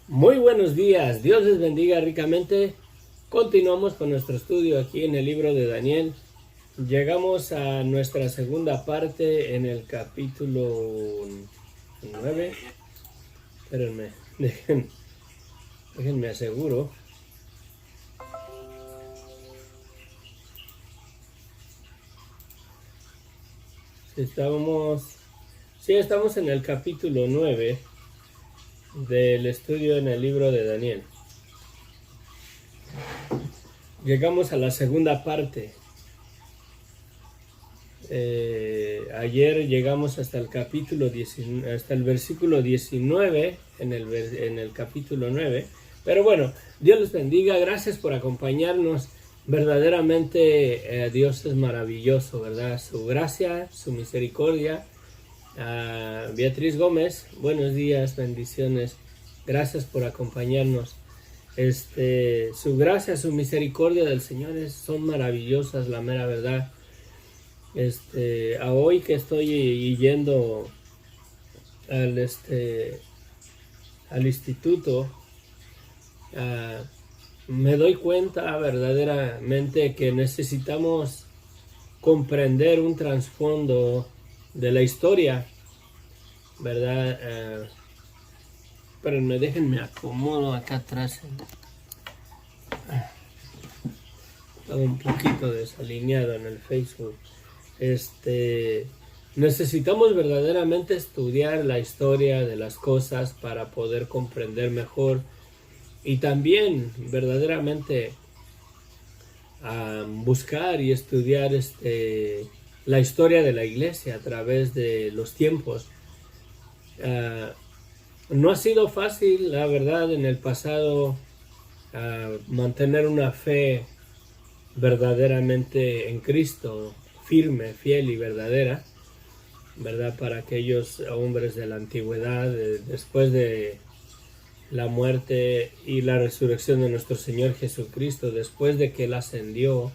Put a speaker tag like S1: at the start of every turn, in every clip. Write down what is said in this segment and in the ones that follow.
S1: Muy buenos días, Dios les bendiga ricamente. Continuamos con nuestro estudio aquí en el libro de Daniel. Llegamos a nuestra segunda parte en el capítulo 9. Espérenme, déjenme aseguro. Estamos en el capítulo 9 del estudio en el libro de Daniel. Llegamos a la segunda parte. Ayer llegamos hasta el capítulo 19, hasta el versículo 19 en el capítulo 9. Pero bueno, Dios les bendiga, gracias por acompañarnos. Verdaderamente Dios es maravilloso, ¿verdad? Su gracia, su misericordia. Beatriz Gómez, buenos días, bendiciones, gracias por acompañarnos. Su gracia, su misericordia del Señor son maravillosas, la mera verdad. A hoy que estoy yendo al instituto, me doy cuenta verdaderamente que necesitamos comprender un trasfondo de la historia, ¿verdad? Espérenme, déjenme acomodo acá atrás. Estaba un poquito desalineado en el Facebook. Necesitamos verdaderamente estudiar la historia de las cosas para poder comprender mejor y también verdaderamente buscar y estudiar la historia de la iglesia a través de los tiempos. No ha sido fácil, la verdad, en el pasado mantener una fe verdaderamente en Cristo, firme, fiel y verdadera, ¿verdad? Para aquellos hombres de la antigüedad, después de la muerte y la resurrección de nuestro Señor Jesucristo, después de que Él ascendió,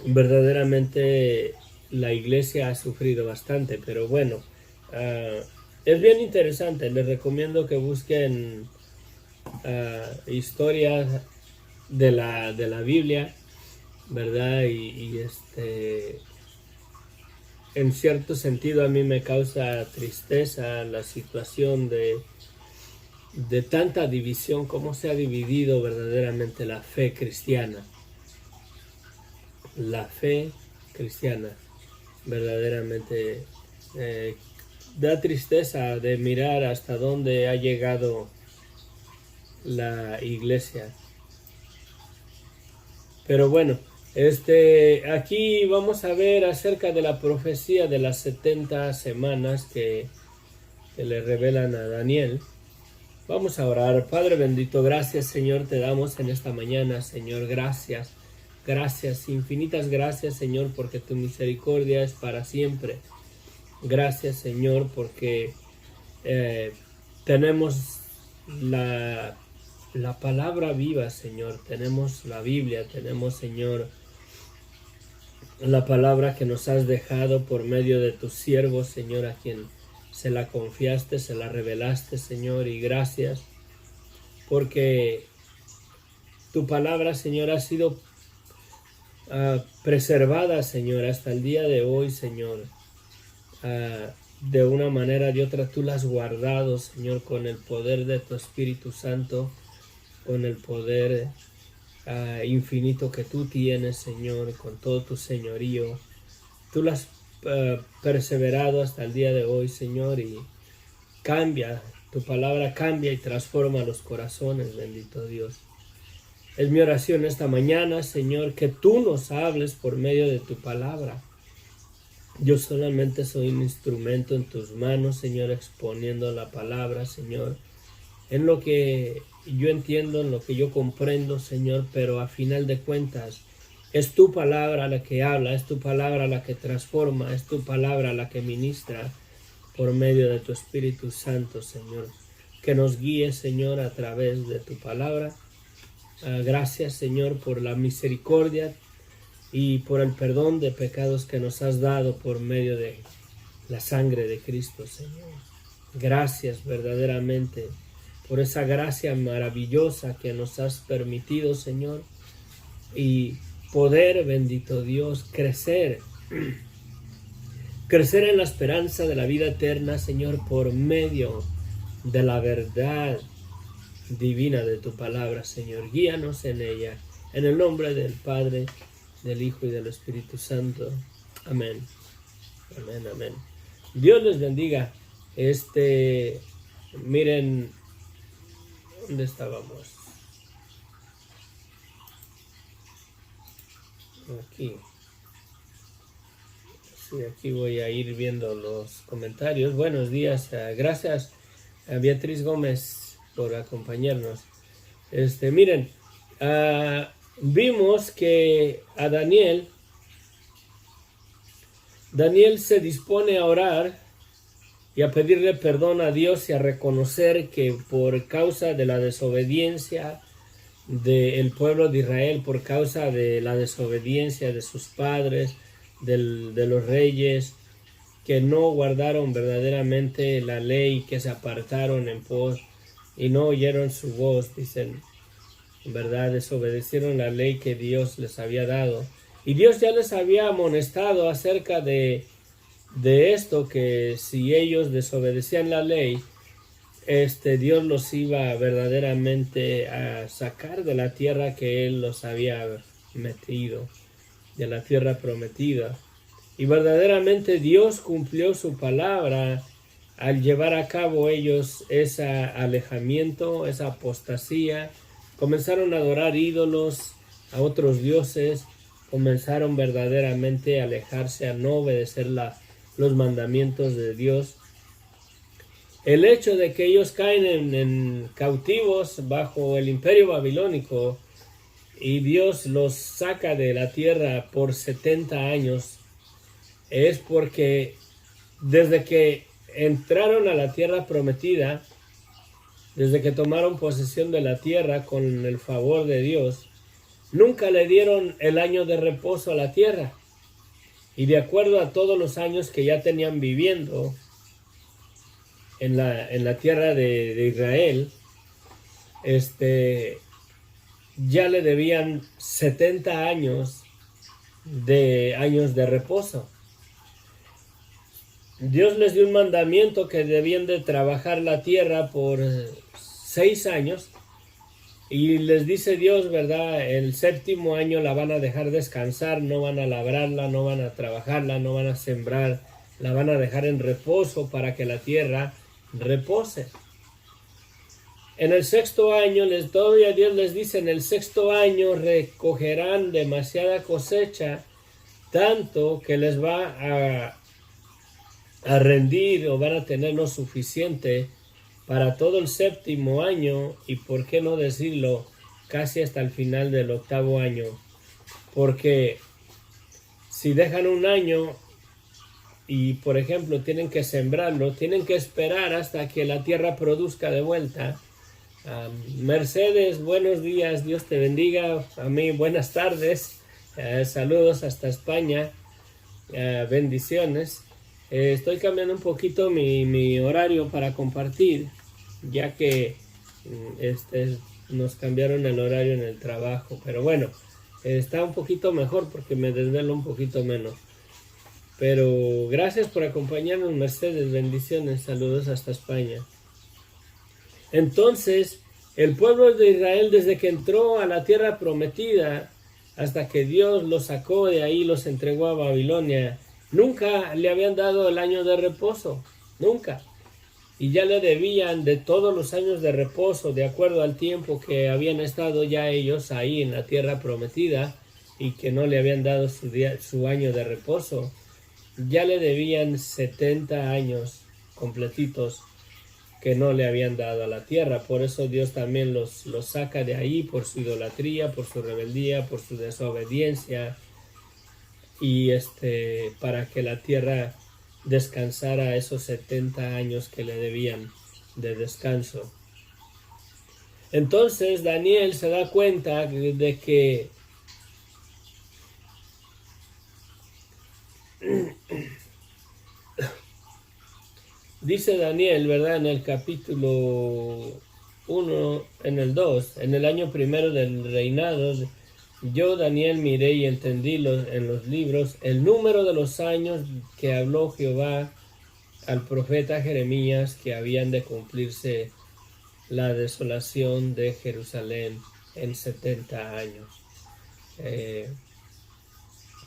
S1: verdaderamente la iglesia ha sufrido bastante, pero bueno, es bien interesante. Les recomiendo que busquen historias de la Biblia, ¿verdad? Y en cierto sentido a mí me causa tristeza la situación de tanta división, cómo se ha dividido verdaderamente la fe cristiana. La fe cristiana verdaderamente da tristeza de mirar hasta dónde ha llegado la iglesia. Pero bueno, aquí vamos a ver acerca de la profecía de las 70 semanas que le revelan a Daniel. Vamos a orar. Padre bendito, gracias Señor te damos en esta mañana, Señor, gracias, infinitas gracias Señor, porque tu misericordia es para siempre. Gracias Señor, porque tenemos la palabra viva, Señor, tenemos la Biblia, tenemos, Señor, la palabra que nos has dejado por medio de tus siervos, Señor, a quien se la confiaste, se la revelaste, Señor, y gracias porque tu palabra, Señor, ha sido preservada, Señor, hasta el día de hoy, Señor. De una manera y otra tú la has guardado, Señor, con el poder de tu Espíritu Santo, con el poder infinito que tú tienes, Señor, con todo tu señorío. Tú la has perseverado hasta el día de hoy, Señor, y tu palabra cambia y transforma los corazones, bendito Dios. Es mi oración esta mañana, Señor, que tú nos hables por medio de tu palabra. Yo solamente soy un instrumento en tus manos, Señor, exponiendo la palabra, Señor, en lo que yo entiendo, en lo que yo comprendo, Señor, pero a final de cuentas es tu palabra la que habla, es tu palabra la que transforma, es tu palabra la que ministra por medio de tu Espíritu Santo, Señor. Que nos guíe, Señor, a través de tu palabra. Gracias, Señor, por la misericordia y por el perdón de pecados que nos has dado por medio de la sangre de Cristo, Señor. Gracias verdaderamente por esa gracia maravillosa que nos has permitido, Señor, y poder, bendito Dios, crecer en la esperanza de la vida eterna, Señor, por medio de la verdad divina de tu palabra, Señor. Guíanos en ella, en el nombre del Padre, del Hijo y del Espíritu Santo. Amén. Amén, amén. Dios les bendiga. Miren, ¿dónde estábamos? Aquí. Sí, aquí voy a ir viendo los comentarios. Buenos días. Gracias a Beatriz Gómez por acompañarnos. Miren, vimos que a Daniel se dispone a orar y a pedirle perdón a Dios y a reconocer que por causa de la desobediencia del pueblo de Israel, por causa de la desobediencia de sus padres, de los reyes, que no guardaron verdaderamente la ley, que se apartaron en pos y no oyeron su voz, dicen, ¿verdad? Desobedecieron la ley que Dios les había dado. Y Dios ya les había amonestado acerca de esto, que si ellos desobedecían la ley, Dios los iba verdaderamente a sacar de la tierra que Él los había metido, de la tierra prometida. Y verdaderamente Dios cumplió su palabra al llevar a cabo ellos ese alejamiento, esa apostasía. Comenzaron a adorar ídolos, a otros dioses, comenzaron verdaderamente a alejarse, a no obedecer los mandamientos de Dios. El hecho de que ellos caen en cautivos bajo el imperio babilónico y Dios los saca de la tierra por 70 años es porque desde que entraron a la tierra prometida, desde que tomaron posesión de la tierra con el favor de Dios, nunca le dieron el año de reposo a la tierra. Y de acuerdo a todos los años que ya tenían viviendo en la tierra de Israel, ya le debían 70 años de reposo. Dios les dio un mandamiento que debían de trabajar la tierra por 6 años. Y les dice Dios, ¿verdad? El 7º año la van a dejar descansar, no van a labrarla, no van a trabajarla, no van a sembrar, la van a dejar en reposo para que la tierra repose. En el 6º año, todavía Dios les dice, en el 6º año recogerán demasiada cosecha, tanto que les va a rendir o van a tener lo suficiente para todo el 7º año y, por qué no decirlo, casi hasta el final del 8º año. Porque si dejan un año y, por ejemplo, tienen que sembrarlo, tienen que esperar hasta que la tierra produzca de vuelta. Mercedes, buenos días, Dios te bendiga. A mí, buenas tardes. Saludos hasta España. Bendiciones. Estoy cambiando un poquito mi horario para compartir, ya que nos cambiaron el horario en el trabajo. Pero bueno, está un poquito mejor porque me desvelo un poquito menos. Pero gracias por acompañarnos, Mercedes. Bendiciones. Saludos hasta España. Entonces, el pueblo de Israel, desde que entró a la tierra prometida hasta que Dios los sacó de ahí, los entregó a Babilonia, nunca le habían dado el año de reposo, nunca. Y ya le debían de todos los años de reposo, de acuerdo al tiempo que habían estado ya ellos ahí en la tierra prometida y que no le habían dado su año de reposo. Ya le debían 70 años completitos que no le habían dado a la tierra. Por eso Dios también los saca de ahí por su idolatría, por su rebeldía, por su desobediencia, y para que la tierra descansara esos 70 años que le debían de descanso. Entonces Daniel se da cuenta de que dice Daniel, ¿verdad? En el capítulo 1, en el 2, en el año primero del reinado, yo Daniel miré y entendí en los libros el número de los años que habló Jehová al profeta Jeremías que habían de cumplirse la desolación de Jerusalén en 70 años.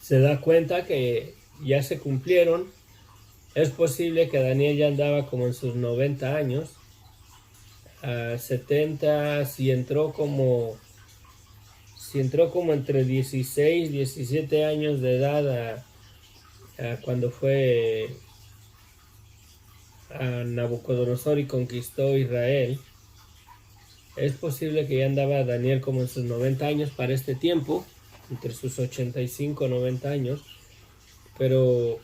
S1: Se da cuenta que ya se cumplieron. Es posible que Daniel ya andaba como en sus 90 años. A 70, si entró como entre 16 y 17 años de edad a cuando fue a Nabucodonosor y conquistó Israel. Es posible que ya andaba Daniel como en sus 90 años para este tiempo, entre sus 85 y 90 años, pero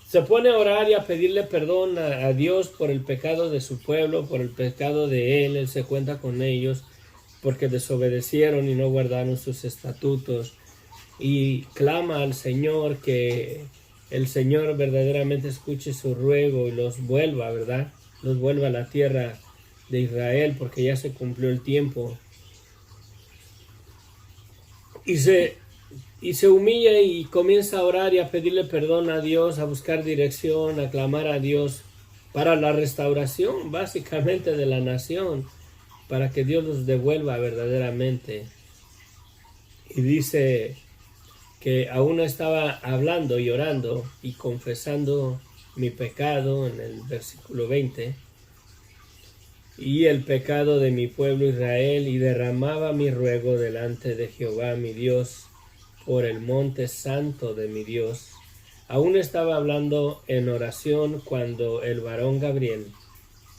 S1: se pone a orar y a pedirle perdón a Dios por el pecado de su pueblo, por el pecado de él se cuenta con ellos, porque desobedecieron y no guardaron sus estatutos, y clama al Señor que el Señor verdaderamente escuche su ruego y los vuelva, ¿verdad? Los vuelva a la tierra de Israel, porque ya se cumplió el tiempo. Y se humilla y comienza a orar y a pedirle perdón a Dios, a buscar dirección, a clamar a Dios para la restauración básicamente de la nación, para que Dios los devuelva verdaderamente. Y dice que aún estaba hablando y orando y confesando mi pecado en el versículo 20 y el pecado de mi pueblo Israel, y derramaba mi ruego delante de Jehová mi Dios por el monte santo de mi Dios. Aún estaba hablando en oración cuando el varón Gabriel,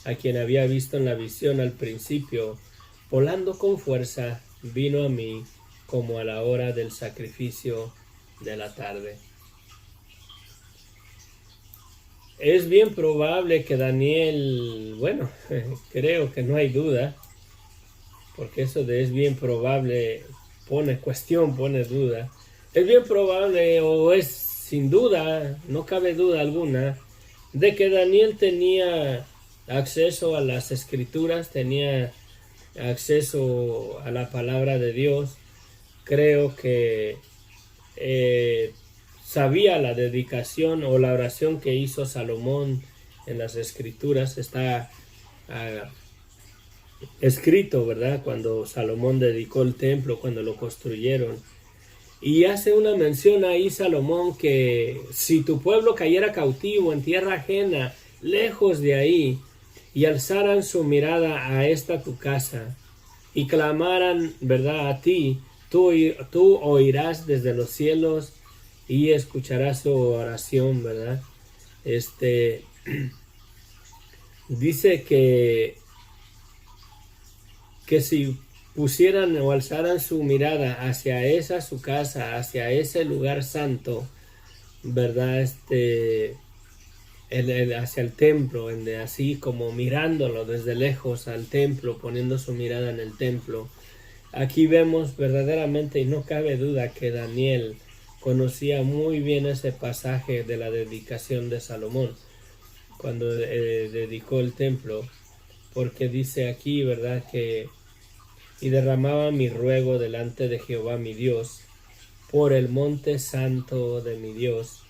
S1: a quien había visto en la visión al principio, volando con fuerza, vino a mí como a la hora del sacrificio de la tarde. Es bien probable que Daniel, bueno, creo que no hay duda, porque eso de es bien probable pone cuestión, pone duda. Es bien probable, o es sin duda, no cabe duda alguna, de que Daniel tenía acceso a las escrituras, tenía acceso a la palabra de Dios. Creo que sabía la dedicación o la oración que hizo Salomón en las escrituras. Está escrito, ¿verdad? Cuando Salomón dedicó el templo, cuando lo construyeron. Y hace una mención ahí Salomón que si tu pueblo cayera cautivo en tierra ajena, lejos de ahí, y alzaran su mirada a esta tu casa, y clamaran, ¿verdad?, a ti, tú oirás desde los cielos y escucharás su oración, ¿verdad? Dice que si pusieran o alzaran su mirada hacia esa su casa, hacia ese lugar santo, ¿verdad? Hacia el templo, así como mirándolo desde lejos al templo, poniendo su mirada en el templo. Aquí vemos verdaderamente, y no cabe duda, que Daniel conocía muy bien ese pasaje de la dedicación de Salomón, cuando dedicó el templo, porque dice aquí, ¿verdad?, que y derramaba mi ruego delante de Jehová mi Dios por el monte santo de mi Dios.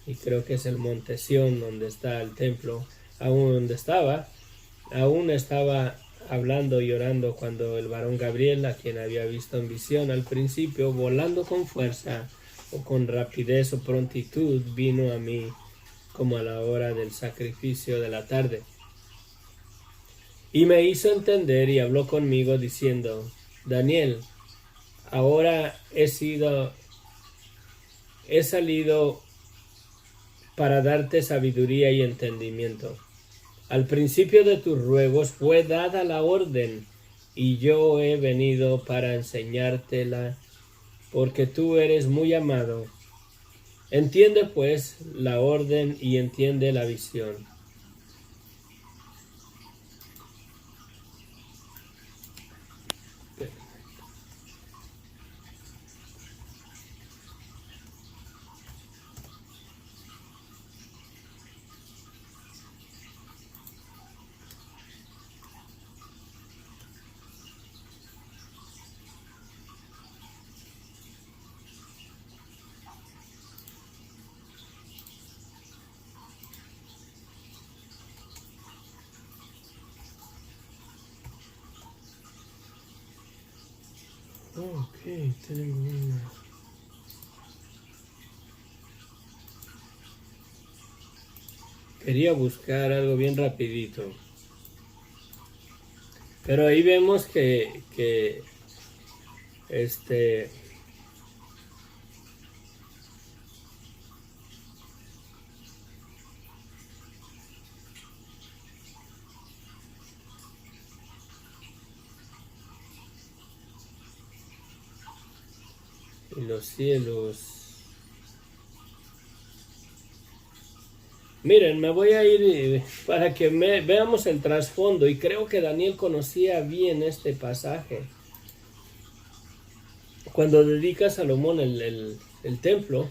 S1: Y creo que es el monte Sión donde está el templo, aún estaba hablando y orando cuando el varón Gabriel, a quien había visto en visión al principio, volando con fuerza o con rapidez o prontitud, vino a mí como a la hora del sacrificio de la tarde. Y me hizo entender y habló conmigo diciendo: Daniel, ahora he salido para darte sabiduría y entendimiento. Al principio de tus ruegos fue dada la orden, y yo he venido para enseñártela, porque tú eres muy amado. Entiende pues la orden y entiende la visión. Ok, tengo una. Quería buscar algo bien rapidito. Pero ahí vemos que y los cielos. Miren, me voy a ir para que veamos el trasfondo, y creo que Daniel conocía bien este pasaje. Cuando dedica a Salomón el templo,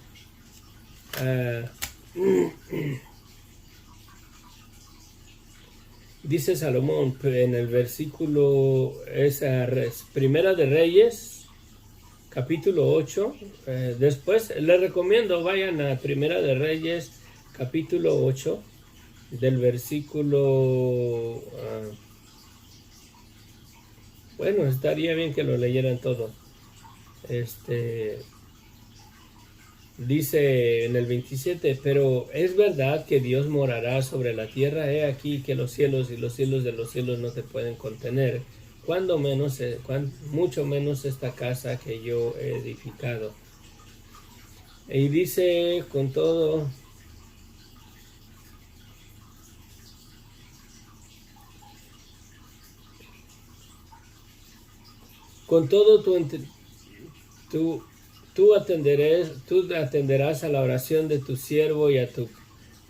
S1: dice Salomón en el versículo, Primera de Reyes, capítulo 8. Después les recomiendo, vayan a Primera de Reyes, capítulo 8, del versículo... bueno, estaría bien que lo leyeran todo. Dice en el 27, pero es verdad que Dios morará sobre la tierra. He aquí que los cielos y los cielos de los cielos no te pueden contener, mucho menos esta casa que yo he edificado. Y dice con todo tú atenderás a la oración de tu siervo y a tu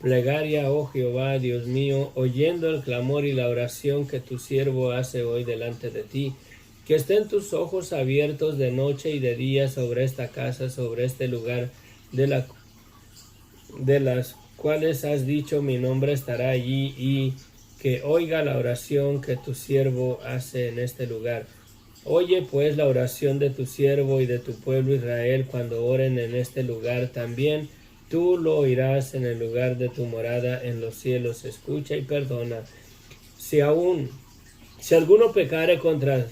S1: plegaria, oh Jehová, Dios mío, oyendo el clamor y la oración que tu siervo hace hoy delante de ti. Que estén tus ojos abiertos de noche y de día sobre esta casa, sobre este lugar de las cuales has dicho mi nombre estará allí, y que oiga la oración que tu siervo hace en este lugar. Oye pues la oración de tu siervo y de tu pueblo Israel cuando oren en este lugar. También tú lo oirás en el lugar de tu morada en los cielos. Escucha y perdona. Si alguno pecare contra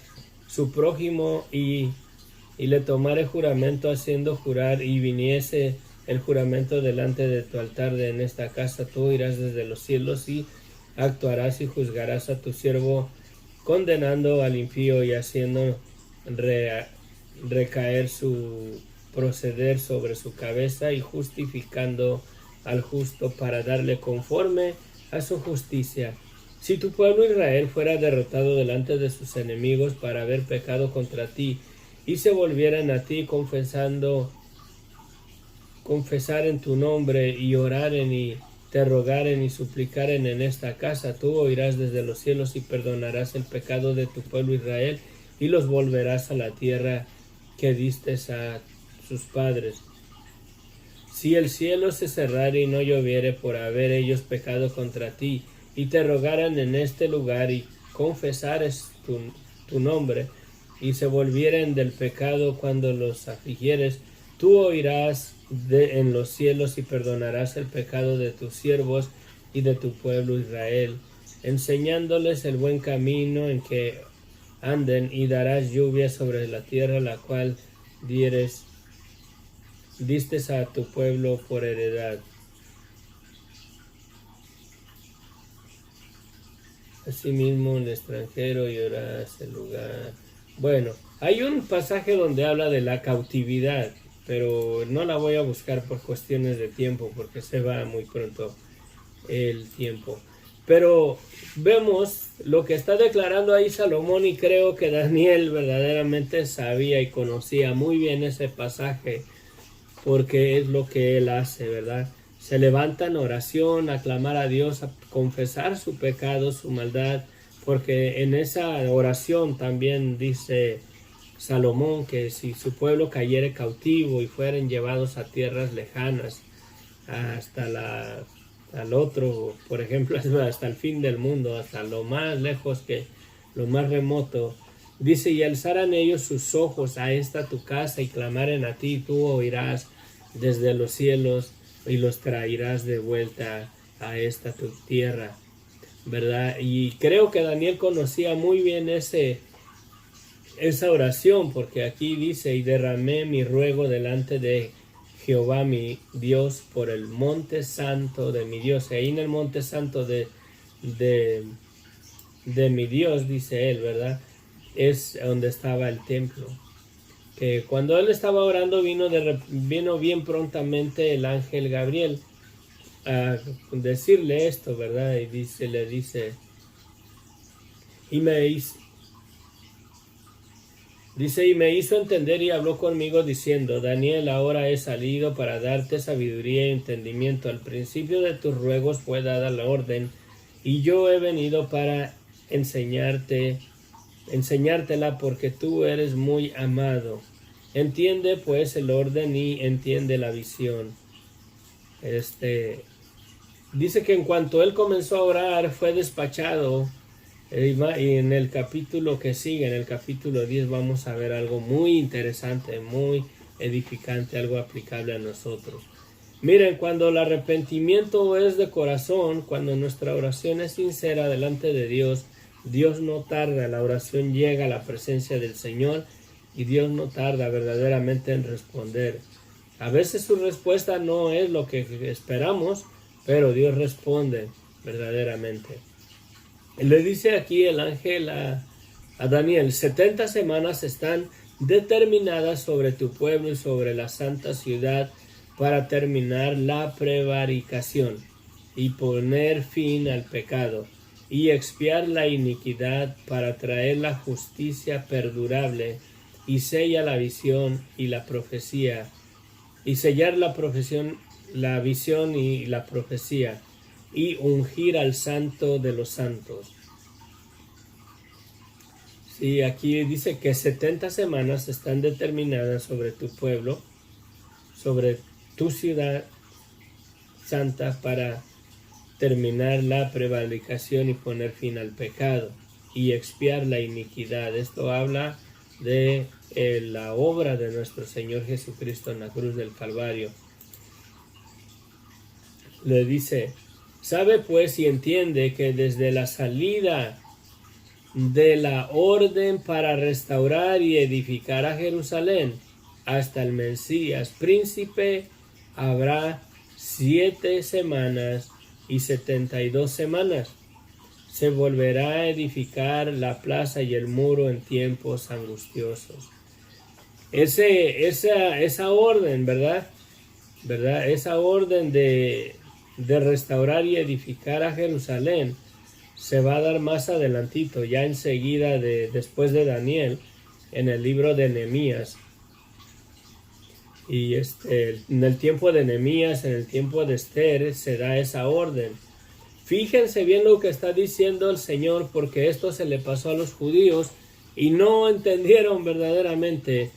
S1: su prójimo y le tomare juramento haciendo jurar, y viniese el juramento delante de tu altar en esta casa, tú irás desde los cielos y actuarás y juzgarás a tu siervo, condenando al impío y haciendo recaer su proceder sobre su cabeza, y justificando al justo para darle conforme a su justicia. Si tu pueblo Israel fuera derrotado delante de sus enemigos para haber pecado contra ti, y se volvieran a ti confesar en tu nombre, y oraren y te rogaren y suplicaren en esta casa, tú oirás desde los cielos y perdonarás el pecado de tu pueblo Israel, y los volverás a la tierra que diste a sus padres. Si el cielo se cerrare y no lloviere por haber ellos pecado contra ti, y te rogaran en este lugar y confesares tu nombre, y se volvieren del pecado cuando los afligieres, tú oirás en los cielos y perdonarás el pecado de tus siervos y de tu pueblo Israel, enseñándoles el buen camino en que anden, y darás lluvia sobre la tierra la cual diste a tu pueblo por heredad. Asimismo, el extranjero llorarás el lugar. Bueno, hay un pasaje donde habla de la cautividad, pero no la voy a buscar por cuestiones de tiempo, porque se va muy pronto el tiempo. Pero vemos lo que está declarando ahí Salomón, y creo que Daniel verdaderamente sabía y conocía muy bien ese pasaje, porque es lo que él hace, ¿verdad? Se levanta en oración a clamar a Dios, a confesar su pecado, su maldad, porque en esa oración también dice Salomón que si su pueblo cayere cautivo y fueren llevados a tierras lejanas, hasta al otro, por ejemplo, hasta el fin del mundo, hasta lo más lejos, lo más remoto, dice, y alzaran ellos sus ojos a esta tu casa y clamaren a ti, tú oirás desde los cielos y los traerás de vuelta a esta tu tierra, ¿verdad? Y creo que Daniel conocía muy bien esa oración, porque aquí dice, y derramé mi ruego delante de Jehová mi Dios por el monte santo de mi Dios. Y ahí en el monte santo de mi Dios, dice él, ¿verdad? Es donde estaba el templo. Que cuando él estaba orando vino bien prontamente el ángel Gabriel a decirle esto, ¿verdad? Y le dice, y me hizo entender y habló conmigo diciendo, Daniel, ahora he salido para darte sabiduría y entendimiento. Al principio de tus ruegos fue dada la orden, y yo he venido para enseñártela porque tú eres muy amado. Entiende pues el orden y entiende la visión. Dice que en cuanto él comenzó a orar fue despachado. Y en el capítulo que sigue, en el capítulo 10, vamos a ver algo muy interesante, muy edificante, algo aplicable a nosotros. Miren, cuando el arrepentimiento es de corazón, cuando nuestra oración es sincera delante de Dios, Dios no tarda, la oración llega a la presencia del Señor y Dios no tarda verdaderamente en responder. A veces su respuesta no es lo que esperamos, pero Dios responde verdaderamente. Le dice aquí el ángel a Daniel, 70 semanas están determinadas sobre tu pueblo y sobre la santa ciudad para terminar la prevaricación y poner fin al pecado y expiar la iniquidad para traer la justicia perdurable y sella la visión y la profecía y sellar la visión y la profecía y ungir al santo de los santos. Sí, aquí dice que 70 semanas están determinadas sobre tu pueblo, sobre tu ciudad santa para terminar la prevaricación y poner fin al pecado y expiar la iniquidad. Esto habla de la obra de nuestro Señor Jesucristo en la cruz del Calvario. Le dice, sabe pues y entiende que desde la salida de la orden para restaurar y edificar a Jerusalén hasta el Mesías príncipe habrá 7 semanas y 72 semanas. Se volverá a edificar la plaza y el muro en tiempos angustiosos. Esa orden, ¿verdad? Esa orden de restaurar y edificar a Jerusalén se va a dar más adelantito, ya enseguida después de Daniel, en el libro de Nehemías. Y en el tiempo de Nehemías, en el tiempo de Esther, se da esa orden. Fíjense bien lo que está diciendo el Señor, porque esto se le pasó a los judíos y no entendieron verdaderamente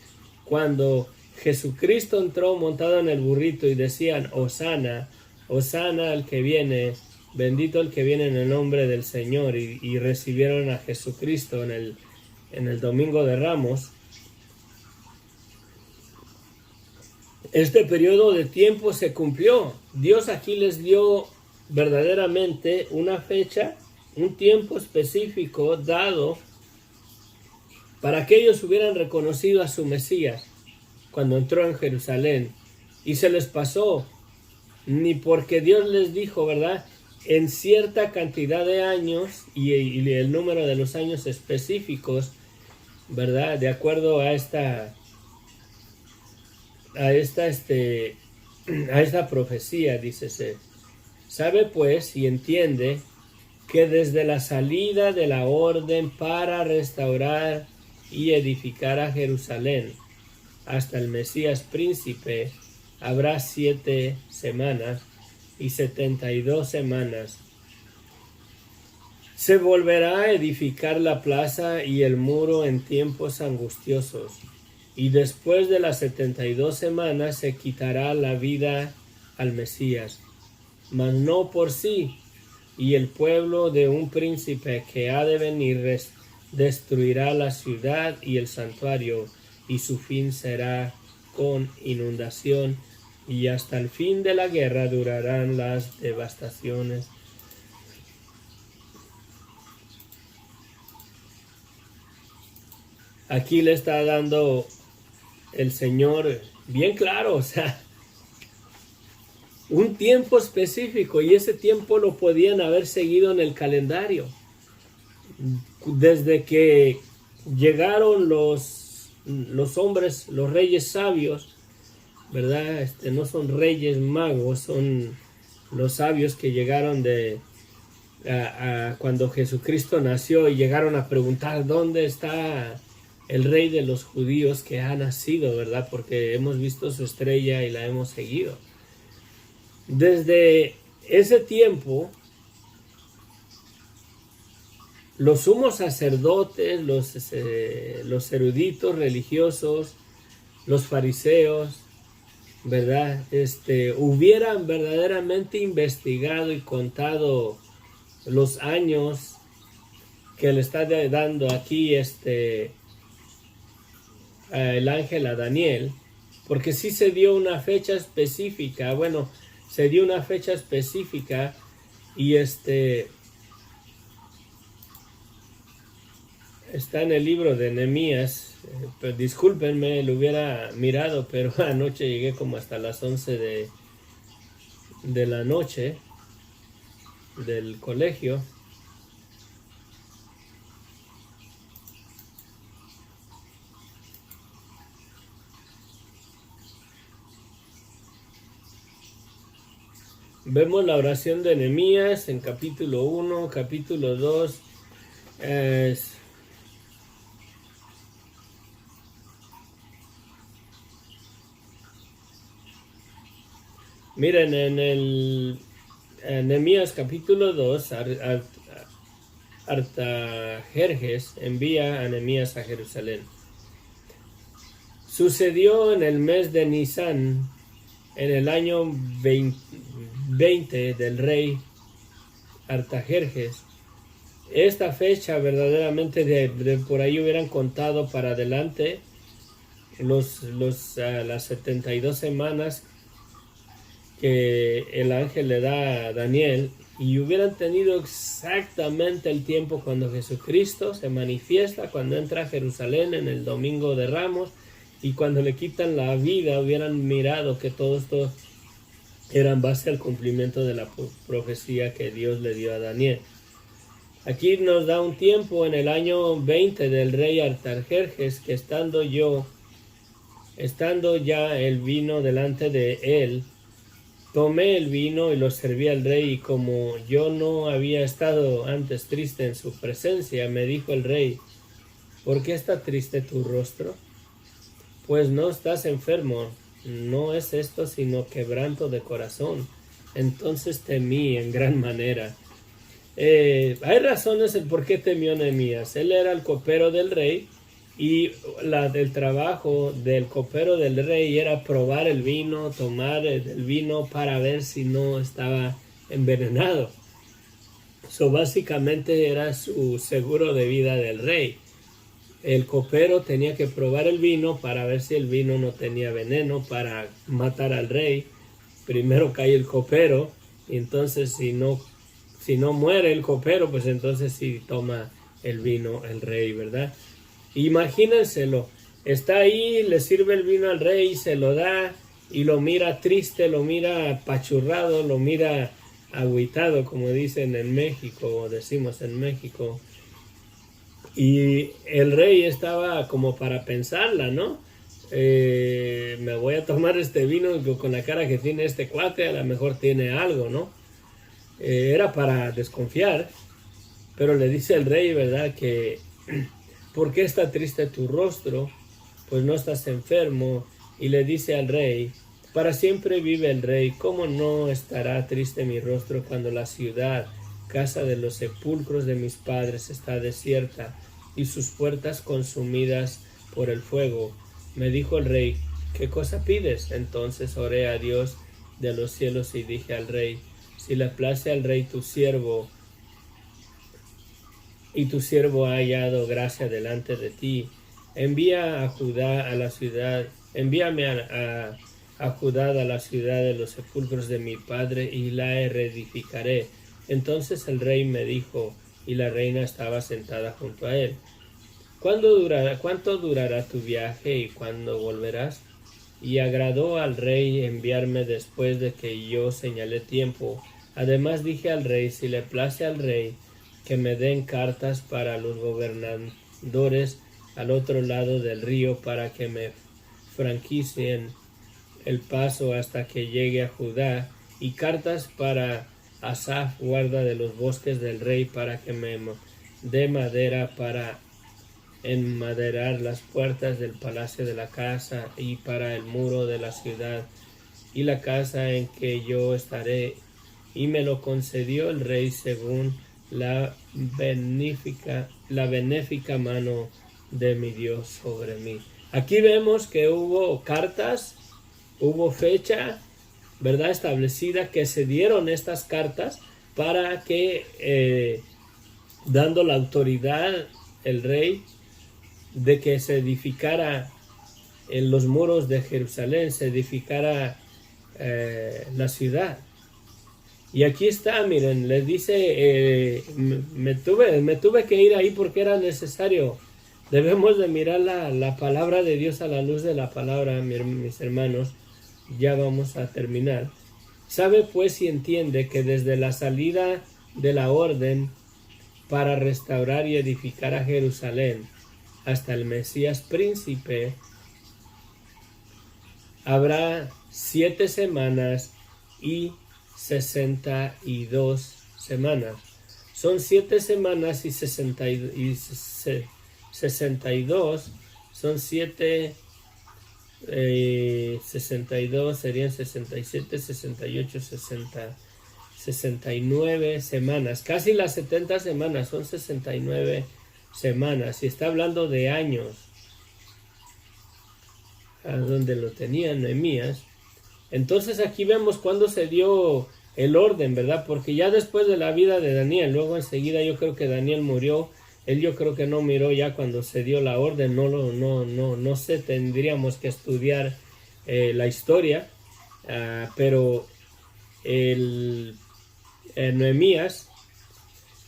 S1: cuando Jesucristo entró montado en el burrito y decían, Hosana, Hosana al que viene, bendito el que viene en el nombre del Señor, y recibieron a Jesucristo en el Domingo de Ramos. Este periodo de tiempo se cumplió. Dios aquí les dio verdaderamente una fecha, un tiempo específico dado para que ellos hubieran reconocido a su Mesías cuando entró en Jerusalén. Y se les pasó, ni porque Dios les dijo, ¿verdad?, en cierta cantidad de años y el número de los años específicos, ¿verdad?, de acuerdo a esta profecía, dícese. Sabe pues y entiende que desde la salida de la orden para restaurar y edificar a Jerusalén hasta el Mesías príncipe habrá 7 semanas y 72 semanas. Se volverá a edificar la plaza y el muro en tiempos angustiosos, y después de las 72 semanas se quitará la vida al Mesías, mas no por sí, y el pueblo de un príncipe que ha de venir destruirá la ciudad y el santuario, y su fin será con inundación, y hasta el fin de la guerra durarán las devastaciones. aquí le está dando el Señor bien claro, o sea, un tiempo específico, y ese tiempo lo podían haber seguido en el calendario. Desde que llegaron los hombres, los reyes sabios, ¿verdad? No son reyes magos, son los sabios que llegaron cuando Jesucristo nació y llegaron a preguntar dónde está el rey de los judíos que ha nacido, ¿verdad? Porque hemos visto su estrella y la hemos seguido. Desde ese tiempo, los sumos sacerdotes, los eruditos religiosos, los fariseos, ¿verdad? Hubieran verdaderamente investigado y contado los años que le está dando aquí el ángel a Daniel, porque sí se dio una fecha específica, se dio una fecha específica y está en el libro de Nehemías. Pues discúlpenme, lo hubiera mirado, pero anoche llegué como hasta las 11 de la noche del colegio. Vemos la oración de Nehemías en capítulo 1, capítulo 2. Miren, en Nehemías capítulo 2, Artajerjes envía a Nehemías a Jerusalén. Sucedió en el mes de Nisan, en el año 20 del rey Artajerjes. Esta fecha verdaderamente de por ahí hubieran contado para adelante las 72 semanas que el ángel le da a Daniel, y hubieran tenido exactamente el tiempo cuando Jesucristo se manifiesta, cuando entra a Jerusalén en el Domingo de Ramos, y cuando le quitan la vida, hubieran mirado que todo esto era en base al cumplimiento de la profecía que Dios le dio a Daniel. Aquí nos da un tiempo en el año 20 del rey Artajerjes, que estando ya el vino delante de él, tomé el vino y lo serví al rey, y como yo no había estado antes triste en su presencia, me dijo el rey: ¿por qué está triste tu rostro? Pues no estás enfermo, no es esto sino quebranto de corazón. Entonces temí en gran manera. Hay razones el por qué temió Nehemías. Él era el copero del rey, y el trabajo del copero del rey era probar el vino, tomar el vino para ver si no estaba envenenado. Eso básicamente era su seguro de vida del rey. El copero tenía que probar el vino para ver si el vino no tenía veneno para matar al rey. Primero cae el copero, y entonces si no muere el copero, pues entonces sí toma el vino el rey, ¿verdad? Imagínenselo, está ahí, le sirve el vino al rey, se lo da, y lo mira triste, lo mira apachurrado, lo mira agüitado, como dicen en México, o decimos en México. Y el rey estaba como para pensarla, ¿no? Me voy a tomar este vino con la cara que tiene este cuate, a lo mejor tiene algo, ¿no? Era para desconfiar, pero le dice el rey, ¿verdad? Que ¿por qué está triste tu rostro? Pues no estás enfermo. Y le dice al rey: para siempre vive el rey, ¿cómo no estará triste mi rostro cuando la ciudad, casa de los sepulcros de mis padres, está desierta y sus puertas consumidas por el fuego? Me dijo el rey: ¿qué cosa pides? Entonces oré a Dios de los cielos y dije al rey: si le place al rey tu siervo, y tu siervo ha hallado gracia delante de ti, envía a Judá a la ciudad, envíame a Judá a la ciudad de los sepulcros de mi padre, y la reedificaré. Entonces el rey me dijo, y la reina estaba sentada junto a éy. ¿Cuánto durará tu viaje y cuándo volverás? Y agradó al rey enviarme después de que yo señalé tiempo. Además dije al rey, si le place al rey, que me den cartas para los gobernadores al otro lado del río para que me franquicien el paso hasta que llegue a Judá, y cartas para Asaf, guarda de los bosques del rey, para que me dé madera para enmaderar las puertas del palacio de la casa y para el muro de la ciudad y la casa en que yo estaré. Y me lo concedió el rey según la benéfica mano de mi Dios sobre mí. Aquí vemos que hubo cartas, hubo fecha, ¿verdad?, establecida, que se dieron estas cartas para que, dando la autoridad el rey de que se edificara en los muros de Jerusalén, se edificara la ciudad. Y aquí está, miren, les dice, me tuve que ir ahí porque era necesario. Debemos de mirar la palabra de Dios a la luz de la palabra, mis hermanos. Ya vamos a terminar. Sabe pues y entiende que desde la salida de la orden para restaurar y edificar a Jerusalén hasta el Mesías príncipe, habrá 7 semanas y 62 semanas. Son 7 semanas y 62, son 7, 62 serían 67, 68, 60, 69 semanas, casi las 70 semanas, son 69 semanas, y está hablando de años, a donde lo tenía Nehemías. Entonces aquí vemos cuando se dio el orden, ¿verdad? Porque ya después de la vida de Daniel, luego enseguida yo creo que Daniel murió. Él yo creo que no miró ya cuando se dio la orden. No sé, tendríamos que estudiar la historia. Pero el Nehemías,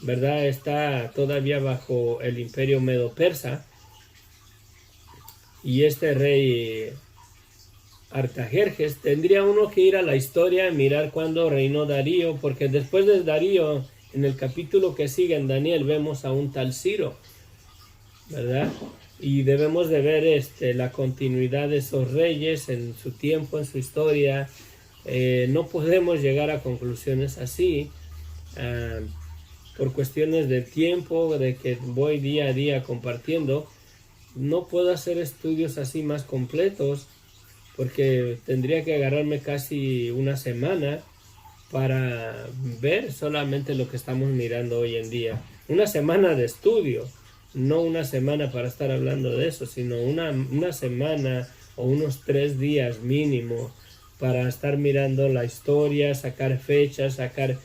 S1: ¿verdad?, está todavía bajo el imperio medo-persa. Y este rey Artajerjes, tendría uno que ir a la historia y mirar cuándo reinó Darío, porque después de Darío, en el capítulo que sigue en Daniel, vemos a un tal Ciro, ¿verdad? Y debemos de ver la continuidad de esos reyes en su tiempo, en su historia. No podemos llegar a conclusiones así, por cuestiones de tiempo, de que voy día a día compartiendo. No puedo hacer estudios así más completos, porque tendría que agarrarme casi una semana para ver solamente lo que estamos mirando hoy en día. Una semana de estudio, no una semana para estar hablando de eso, sino una semana o unos 3 días mínimo para estar mirando la historia, sacar fechas, sacar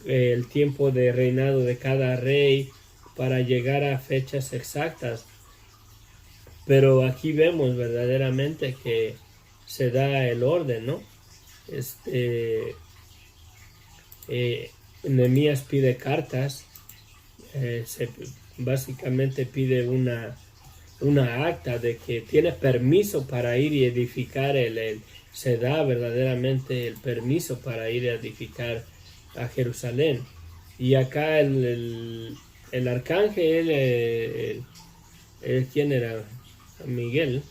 S1: el tiempo de reinado de cada rey para llegar a fechas exactas. Pero aquí vemos verdaderamente que se da el orden, ¿no? Nehemías pide cartas, básicamente pide una acta de que tiene permiso para ir y edificar, se da verdaderamente el permiso para ir a edificar a Jerusalén. Y acá el arcángel, ¿quién era? Miguel.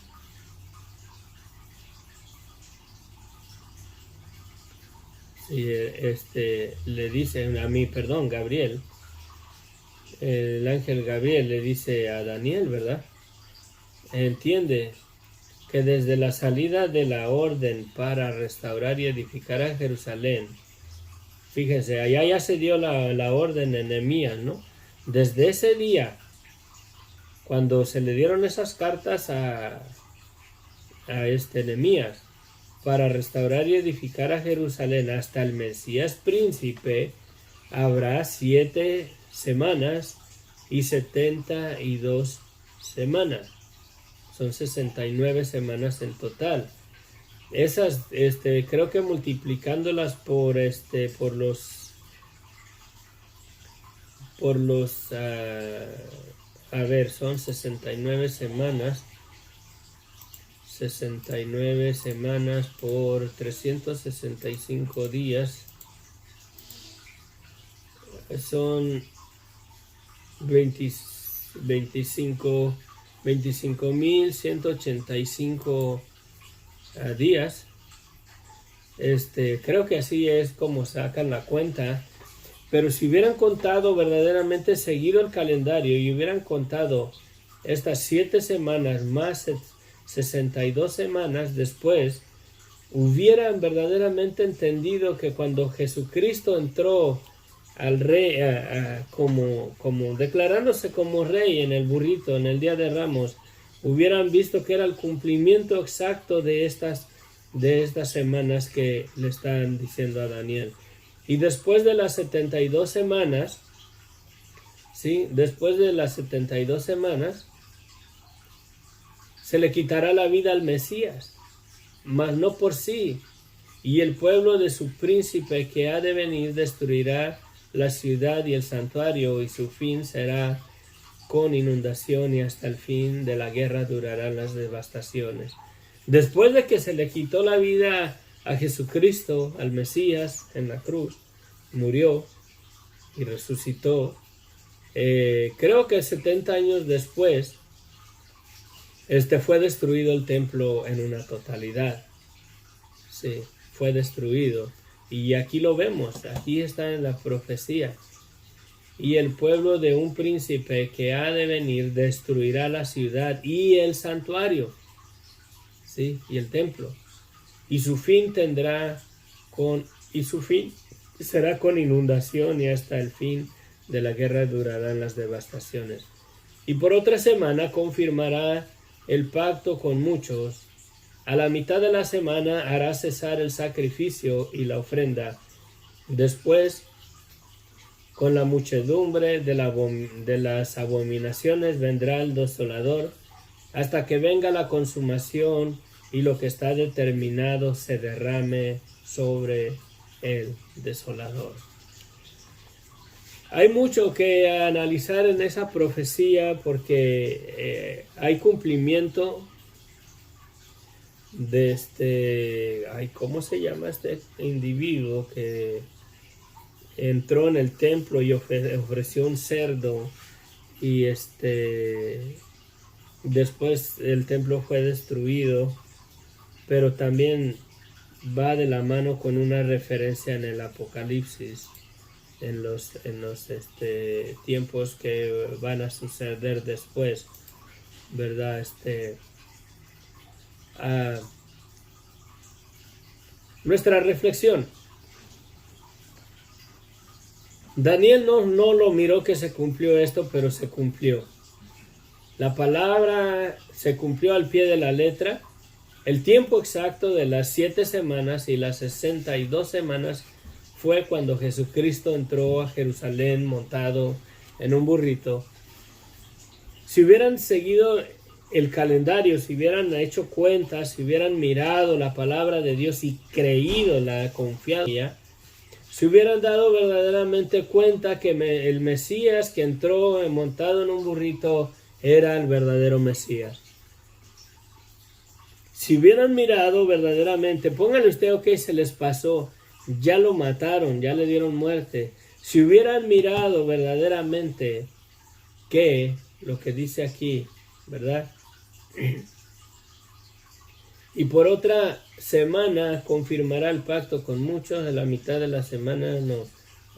S1: Y le dice Gabriel, el ángel Gabriel le dice a Daniel, ¿verdad? Entiende que desde la salida de la orden para restaurar y edificar a Jerusalén, fíjense, allá ya se dio la orden en Nehemías, ¿no? Desde ese día, cuando se le dieron esas cartas a Nehemías, para restaurar y edificar a Jerusalén hasta el Mesías príncipe, habrá 7 semanas y 72 semanas. Son 69 semanas en total. Esas, creo que multiplicándolas por los A ver, son 69 semanas. 69 semanas por 365 días. Son 25.185 días. Creo que así es como sacan la cuenta. Pero si hubieran contado verdaderamente, seguido el calendario y hubieran contado estas 7 semanas más 62 semanas después, hubieran verdaderamente entendido que cuando Jesucristo entró al rey, como declarándose como rey en el burrito, en el Día de Ramos, hubieran visto que era el cumplimiento exacto de estas semanas que le están diciendo a Daniel. Y después de las 72 semanas, ¿sí? Después de las 72 semanas, se le quitará la vida al Mesías, mas no por sí. Y el pueblo de su príncipe que ha de venir destruirá la ciudad y el santuario, y su fin será con inundación, y hasta el fin de la guerra durarán las devastaciones. Después de que se le quitó la vida a Jesucristo, al Mesías, en la cruz, murió y resucitó. Creo que 70 años después, fue destruido el templo en una totalidad. Sí, fue destruido. Y aquí lo vemos, aquí está en la profecía. Y el pueblo de un príncipe que ha de venir destruirá la ciudad y el santuario, sí, y el templo. Y su fin será con inundación, y hasta el fin de la guerra durarán las devastaciones. Y por otra semana confirmará el pacto con muchos. A la mitad de la semana hará cesar el sacrificio y la ofrenda. Después, con la muchedumbre de las abominaciones, vendrá el desolador, hasta que venga la consumación y lo que está determinado se derrame sobre el desolador. Hay mucho que analizar en esa profecía, porque hay cumplimiento de ¿cómo se llama este individuo que entró en el templo y ofreció un cerdo, y después el templo fue destruido? Pero también va de la mano con una referencia en el Apocalipsis, en los tiempos que van a suceder después, ¿verdad? Nuestra reflexión. Daniel no lo miró que se cumplió esto, pero se cumplió. La palabra se cumplió al pie de la letra. El tiempo exacto de las 7 semanas y las 62 semanas fue cuando Jesucristo entró a Jerusalén montado en un burrito. Si hubieran seguido el calendario, si hubieran hecho cuentas, si hubieran mirado la palabra de Dios y creído, la confianza, se hubieran dado verdaderamente cuenta que el Mesías que entró montado en un burrito era el verdadero Mesías. Si hubieran mirado verdaderamente, pónganle usted, ok, se les pasó, ya lo mataron, ya le dieron muerte. Si hubieran mirado verdaderamente que lo que dice aquí, ¿verdad? Y por otra semana confirmará el pacto con muchos. A la mitad de la semana no,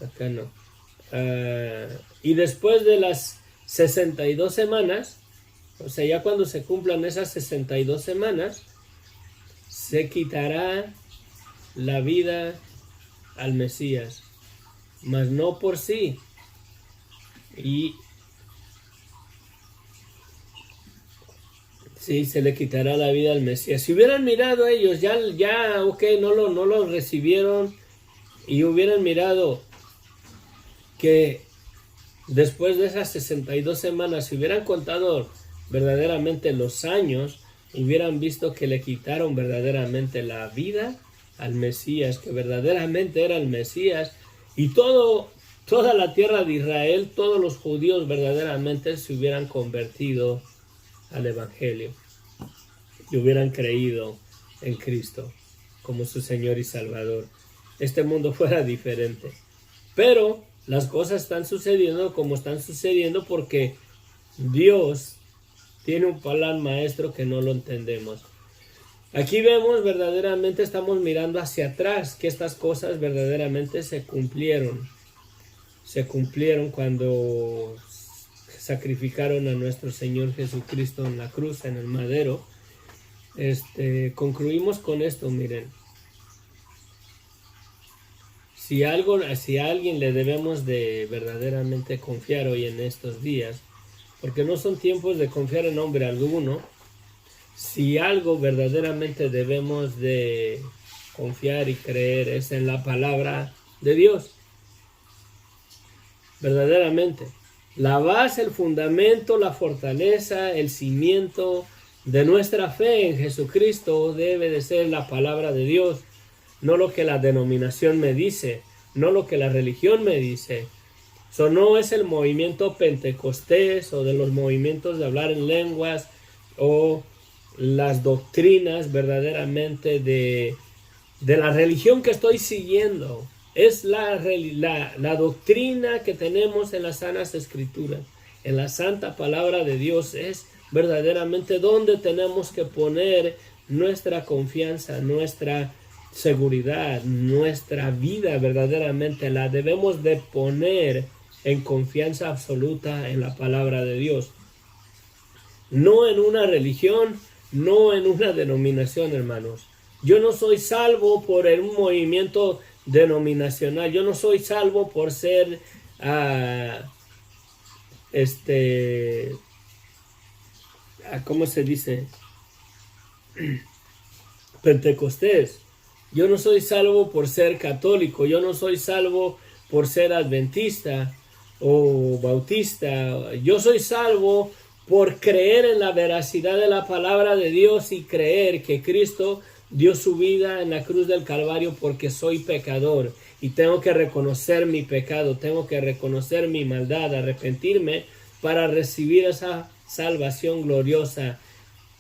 S1: acá no. Y después de las 62 semanas, o sea, ya cuando se cumplan esas 62 semanas, se quitará la vida al Mesías, mas no por sí. Y sí, se le quitará la vida al Mesías. Si hubieran mirado ellos, ya, ok, no lo recibieron, y hubieran mirado que después de esas 62 semanas, si hubieran contado verdaderamente los años, hubieran visto que le quitaron verdaderamente la vida al Mesías, que verdaderamente era el Mesías, y todo toda la tierra de Israel, todos los judíos verdaderamente se hubieran convertido al Evangelio y hubieran creído en Cristo como su Señor y Salvador, este mundo fuera diferente. Pero las cosas están sucediendo como están sucediendo porque Dios tiene un plan maestro que no lo entendemos. Aquí vemos verdaderamente, estamos mirando hacia atrás, que estas cosas verdaderamente se cumplieron. Se cumplieron cuando sacrificaron a nuestro Señor Jesucristo en la cruz, en el madero. Concluimos con esto, miren. Si a alguien le debemos de verdaderamente confiar hoy en estos días, porque no son tiempos de confiar en hombre alguno, si algo verdaderamente debemos de confiar y creer es en la palabra de Dios. Verdaderamente. La base, el fundamento, la fortaleza, el cimiento de nuestra fe en Jesucristo debe de ser la palabra de Dios. No lo que la denominación me dice, no lo que la religión me dice. Eso no es el movimiento pentecostés o de los movimientos de hablar en lenguas o las doctrinas verdaderamente de la religión que estoy siguiendo. Es la doctrina que tenemos en las sanas escrituras, en la santa palabra de Dios. Es verdaderamente donde tenemos que poner nuestra confianza, nuestra seguridad, nuestra vida verdaderamente la debemos de poner en confianza absoluta en la palabra de Dios. No en una religión, no en una denominación, hermanos. Yo no soy salvo por un movimiento denominacional. Yo no soy salvo por ser ¿cómo se dice? Pentecostés. Yo no soy salvo por ser católico. Yo no soy salvo por ser adventista o bautista. Yo soy salvo por creer en la veracidad de la palabra de Dios y creer que Cristo dio su vida en la cruz del Calvario porque soy pecador y tengo que reconocer mi pecado, tengo que reconocer mi maldad, arrepentirme para recibir esa salvación gloriosa.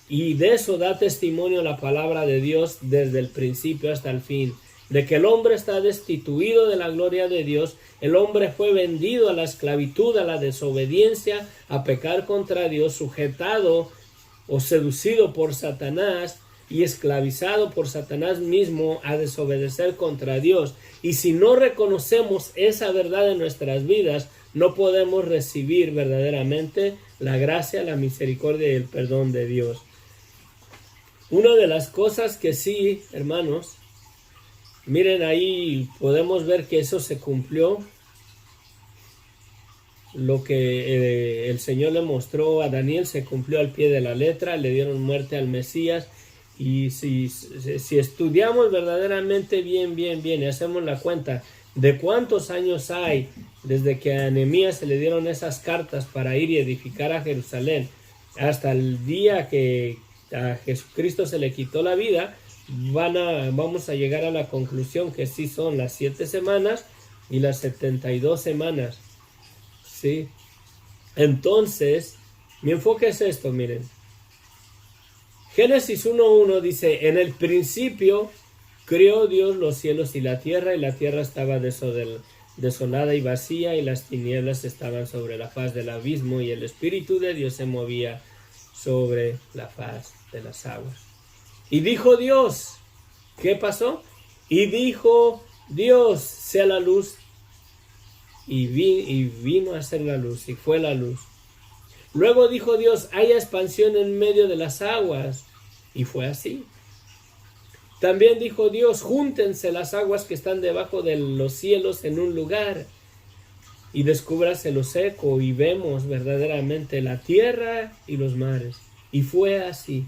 S1: Y de eso da testimonio la palabra de Dios desde el principio hasta el fin, de que el hombre está destituido de la gloria de Dios, el hombre fue vendido a la esclavitud, a la desobediencia, a pecar contra Dios, sujetado o seducido por Satanás y esclavizado por Satanás mismo a desobedecer contra Dios. Y si no reconocemos esa verdad en nuestras vidas, no podemos recibir verdaderamente la gracia, la misericordia y el perdón de Dios. Una de las cosas que sí, hermanos, miren ahí, podemos ver que eso se cumplió. Lo que el Señor le mostró a Daniel se cumplió al pie de la letra, le dieron muerte al Mesías. Y si estudiamos verdaderamente bien, y hacemos la cuenta de cuántos años hay desde que a Nehemías se le dieron esas cartas para ir y edificar a Jerusalén, hasta el día que a Jesucristo se le quitó la vida, vamos a llegar a la conclusión que sí son las 7 semanas y las 72 semanas. ¿Sí? Entonces, mi enfoque es esto, miren. Génesis 1:1 dice, en el principio creó Dios los cielos y la tierra estaba desolada y vacía, y las tinieblas estaban sobre la faz del abismo, y el Espíritu de Dios se movía sobre la faz de las aguas. Y dijo Dios, ¿qué pasó? Y dijo Dios, sea la luz, y vino a ser la luz, y fue la luz. Luego dijo Dios, haya expansión en medio de las aguas, y fue así. También dijo Dios, júntense las aguas que están debajo de los cielos en un lugar, y descúbrase lo seco, y vemos verdaderamente la tierra y los mares. Y fue así.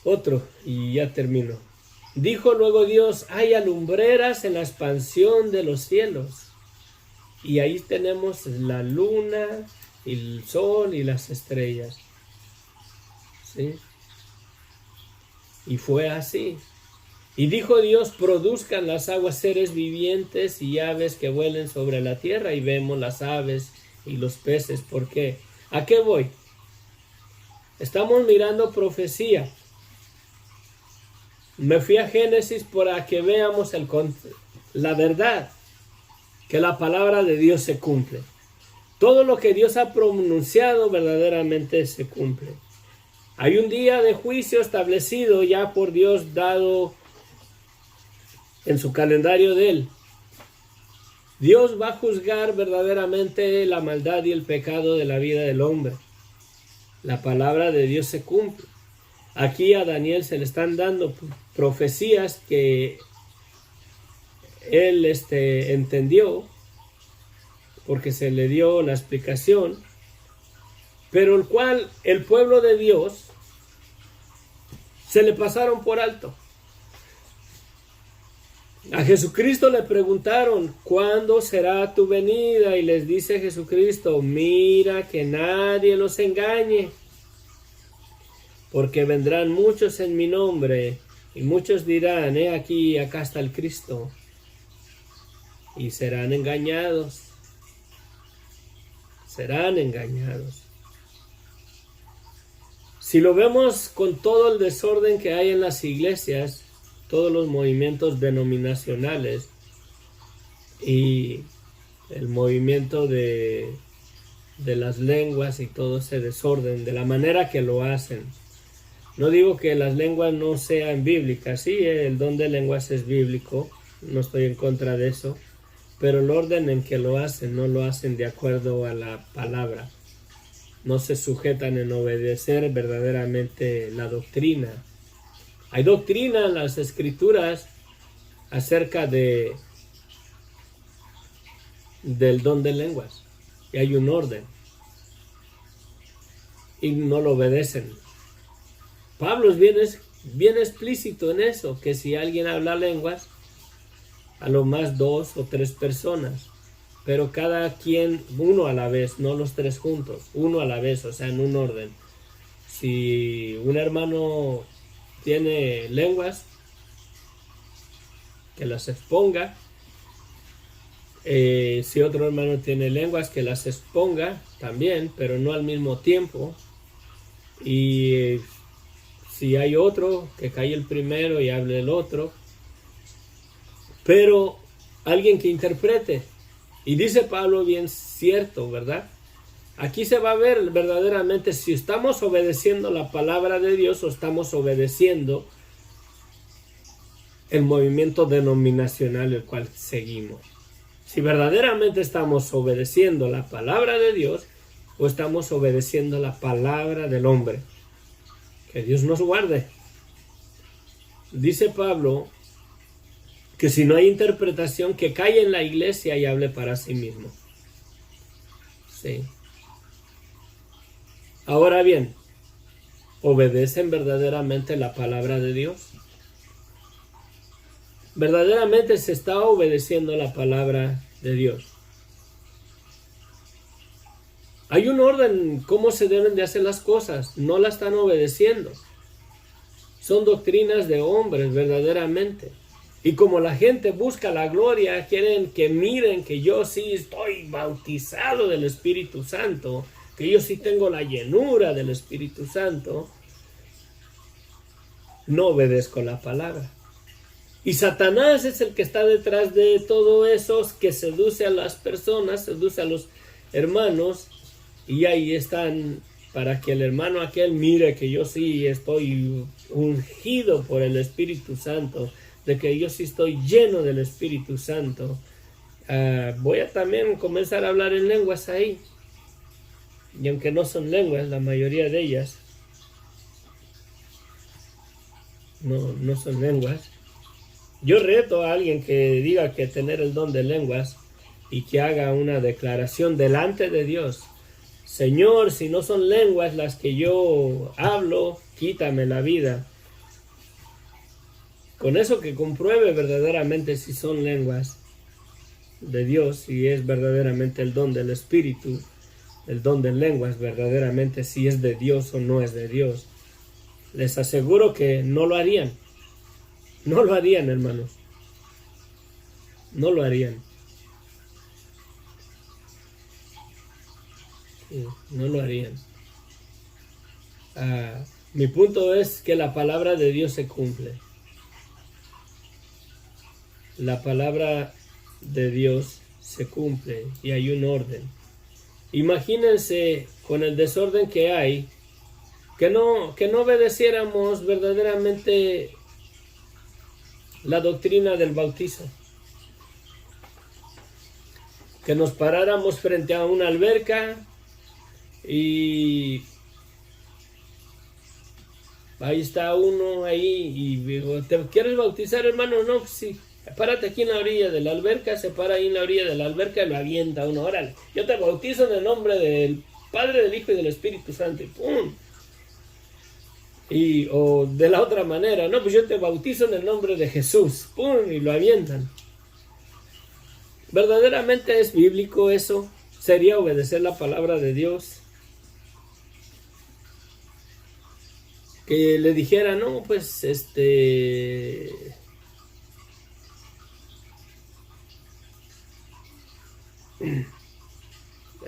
S1: Otro, y ya termino. Dijo luego Dios, haya lumbreras en la expansión de los cielos. Y ahí tenemos la luna, el sol y las estrellas. ¿Sí? Y fue así. Y dijo Dios, produzcan las aguas seres vivientes y aves que vuelen sobre la tierra. Y vemos las aves y los peces. ¿Por qué? ¿A qué voy? Estamos mirando profecía. Me fui a Génesis para que veamos la verdad, que la palabra de Dios se cumple. Todo lo que Dios ha pronunciado verdaderamente se cumple. Hay un día de juicio establecido ya por Dios, dado en su calendario de Él. Dios va a juzgar verdaderamente la maldad y el pecado de la vida del hombre. La palabra de Dios se cumple. Aquí a Daniel se le están dando profecías que él entendió, porque se le dio la explicación, pero el cual el pueblo de Dios se le pasaron por alto. A Jesucristo le preguntaron, ¿cuándo será tu venida? Y les dice Jesucristo, mira que nadie los engañe, porque vendrán muchos en mi nombre, y muchos dirán, aquí, acá está el Cristo, y serán engañados. Serán engañados. Si lo vemos con todo el desorden que hay en las iglesias, todos los movimientos denominacionales y el movimiento de las lenguas y todo ese desorden, de la manera que lo hacen. No digo que las lenguas no sean bíblicas, sí, el don de lenguas es bíblico, no estoy en contra de eso, pero el orden en que lo hacen, no lo hacen de acuerdo a la palabra. No se sujetan en obedecer verdaderamente la doctrina. Hay doctrina en las escrituras acerca del don de lenguas. Y hay un orden. Y no lo obedecen. Pablo es bien explícito en eso, que si alguien habla lenguas, a lo más 2 o 3 personas. Pero cada quien, uno a la vez, no los 3 juntos, uno a la vez, o sea, en un orden. Si un hermano tiene lenguas, que las exponga. Si otro hermano tiene lenguas, que las exponga también, pero no al mismo tiempo. Y si hay otro, que calle el primero y hable el otro. Pero alguien que interprete. Y dice Pablo bien cierto, ¿verdad? Aquí se va a ver verdaderamente si estamos obedeciendo la palabra de Dios o estamos obedeciendo el movimiento denominacional el cual seguimos. Si verdaderamente estamos obedeciendo la palabra de Dios o estamos obedeciendo la palabra del hombre. Que Dios nos guarde. Dice Pablo que si no hay interpretación, que calle en la iglesia y hable para sí mismo. Sí. Ahora bien, ¿obedecen verdaderamente la palabra de Dios? Verdaderamente se está obedeciendo la palabra de Dios. Hay un orden cómo se deben de hacer las cosas, no la están obedeciendo. Son doctrinas de hombres verdaderamente. Y como la gente busca la gloria, quieren que miren que yo sí estoy bautizado del Espíritu Santo, que yo sí tengo la llenura del Espíritu Santo, no obedezco la palabra. Y Satanás es el que está detrás de todo eso, que seduce a las personas, seduce a los hermanos, y ahí están para que el hermano aquel mire que yo sí estoy ungido por el Espíritu Santo, de que yo sí estoy lleno del Espíritu Santo. Voy a también comenzar a hablar en lenguas ahí. Y aunque no son lenguas, la mayoría de ellas no son lenguas. Yo reto a alguien que diga que tener el don de lenguas y que haga una declaración delante de Dios. Señor, si no son lenguas las que yo hablo, quítame la vida. Con eso que compruebe verdaderamente si son lenguas de Dios, si es verdaderamente el don del Espíritu, el don de lenguas verdaderamente si es de Dios o no es de Dios. Les aseguro que no lo harían. No lo harían, hermanos. No lo harían. Sí, no lo harían. Mi punto es que la palabra de Dios se cumple. La palabra de Dios se cumple y hay un orden. Imagínense con el desorden que hay, que no obedeciéramos verdaderamente la doctrina del bautizo. Que nos paráramos frente a una alberca y ahí está uno ahí y digo, ¿te quieres bautizar, hermano? No, pues sí. Párate aquí en la orilla de la alberca, se para ahí en la orilla de la alberca y lo avienta uno. Órale, yo te bautizo en el nombre del Padre, del Hijo y del Espíritu Santo. Y ¡pum! O de la otra manera, no, pues yo te bautizo en el nombre de Jesús. ¡Pum! Y lo avientan. ¿Verdaderamente es bíblico eso? ¿Sería obedecer la palabra de Dios? Que le dijera, no, pues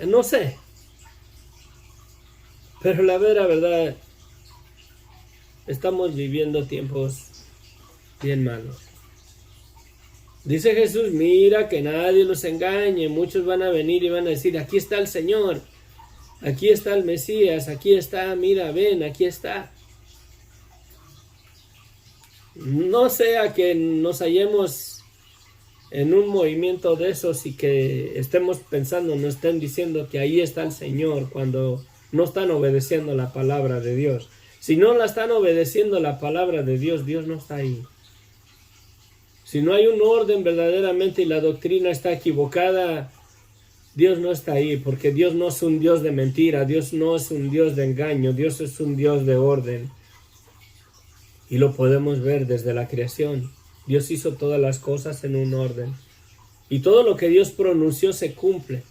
S1: no sé. Pero la verdad, estamos viviendo tiempos bien malos. Dice Jesús, mira que nadie los engañe. Muchos van a venir y van a decir, aquí está el Señor, aquí está el Mesías, aquí está, mira, ven, aquí está. No sea que nos hallemos en un movimiento de esos y que estemos pensando, nos estén diciendo que ahí está el Señor cuando no están obedeciendo la palabra de Dios. Si no la están obedeciendo la palabra de Dios, Dios no está ahí. Si no hay un orden verdaderamente y la doctrina está equivocada, Dios no está ahí, porque Dios no es un Dios de mentira, Dios no es un Dios de engaño, Dios es un Dios de orden. Y lo podemos ver desde la creación. Dios hizo todas las cosas en un orden. Y todo lo que Dios pronunció se cumple.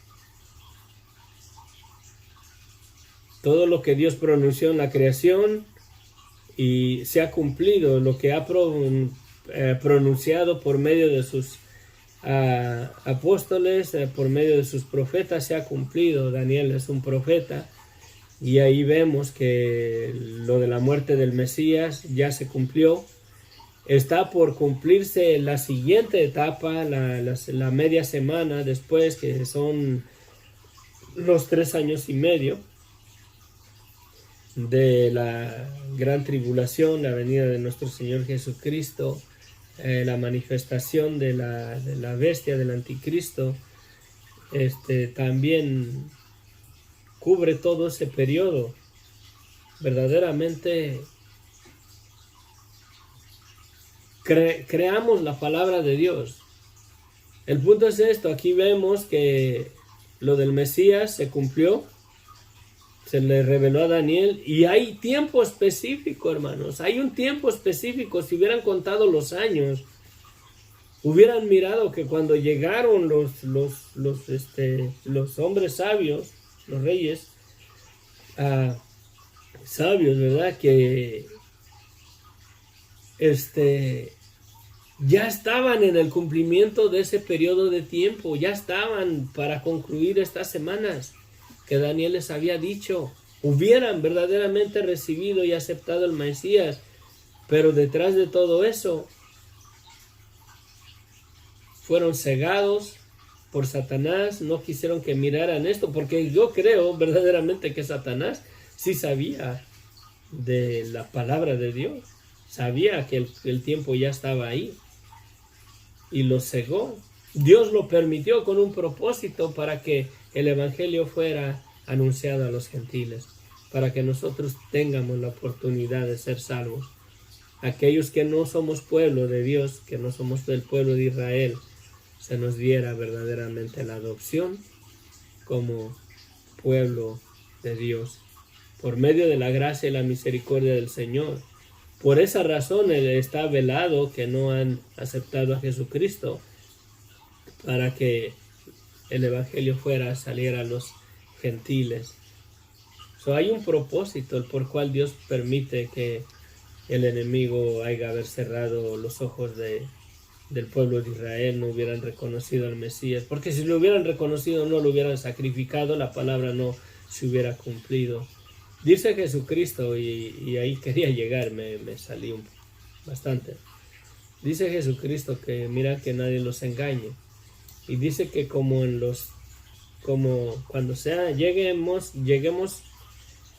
S1: Todo lo que Dios pronunció en la creación y se ha cumplido. Lo que ha pronunciado por medio de sus apóstoles, por medio de sus profetas, se ha cumplido. Daniel es un profeta. Y ahí vemos que lo de la muerte del Mesías ya se cumplió. Está por cumplirse la siguiente etapa, la media semana después, que son los 3 años y medio de la gran tribulación, la venida de nuestro Señor Jesucristo, la manifestación de la bestia, del anticristo. También cubre todo ese periodo. Verdaderamente creamos la palabra de Dios. El punto es esto, aquí vemos que lo del Mesías se cumplió, se le reveló a Daniel y hay tiempo específico, hermanos, hay un tiempo específico. Si hubieran contado los años, hubieran mirado que cuando llegaron los hombres sabios, los reyes sabios, ¿verdad? Que ya estaban en el cumplimiento de ese periodo de tiempo, ya estaban para concluir estas semanas que Daniel les había dicho. Hubieran verdaderamente recibido y aceptado el Mesías, pero detrás de todo eso fueron cegados por Satanás, no quisieron que miraran esto, porque yo creo verdaderamente que Satanás sí sabía de la palabra de Dios, sabía que el tiempo ya estaba ahí y lo cegó. Dios lo permitió con un propósito, para que el evangelio fuera anunciado a los gentiles, para que nosotros tengamos la oportunidad de ser salvos. Aquellos que no somos pueblo de Dios, que no somos del pueblo de Israel, se nos diera verdaderamente la adopción como pueblo de Dios, por medio de la gracia y la misericordia del Señor. Por esa razón está velado que no han aceptado a Jesucristo, para que el evangelio fuera a salir a los gentiles. Hay un propósito por cual Dios permite que el enemigo haya haber cerrado los ojos del pueblo de Israel, no hubieran reconocido al Mesías, porque si lo hubieran reconocido no lo hubieran sacrificado, la palabra no se hubiera cumplido. Dice Jesucristo, y ahí quería llegar, me salí bastante. Dice Jesucristo que mira que nadie los engañe. Y dice que como cuando lleguemos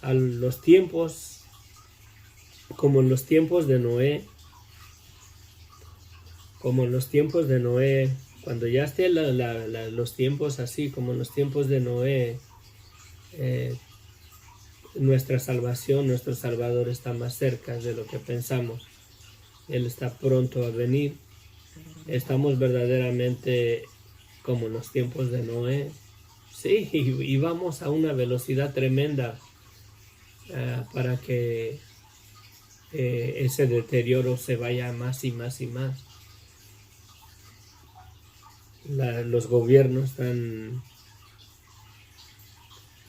S1: a los tiempos, como en los tiempos de Noé, cuando ya estén los tiempos así, como en los tiempos de Noé, nuestra salvación, nuestro Salvador está más cerca de lo que pensamos. Él está pronto a venir. Estamos verdaderamente como en los tiempos de Noé. Sí, y vamos a una velocidad tremenda para que ese deterioro se vaya más y más y más. Los gobiernos están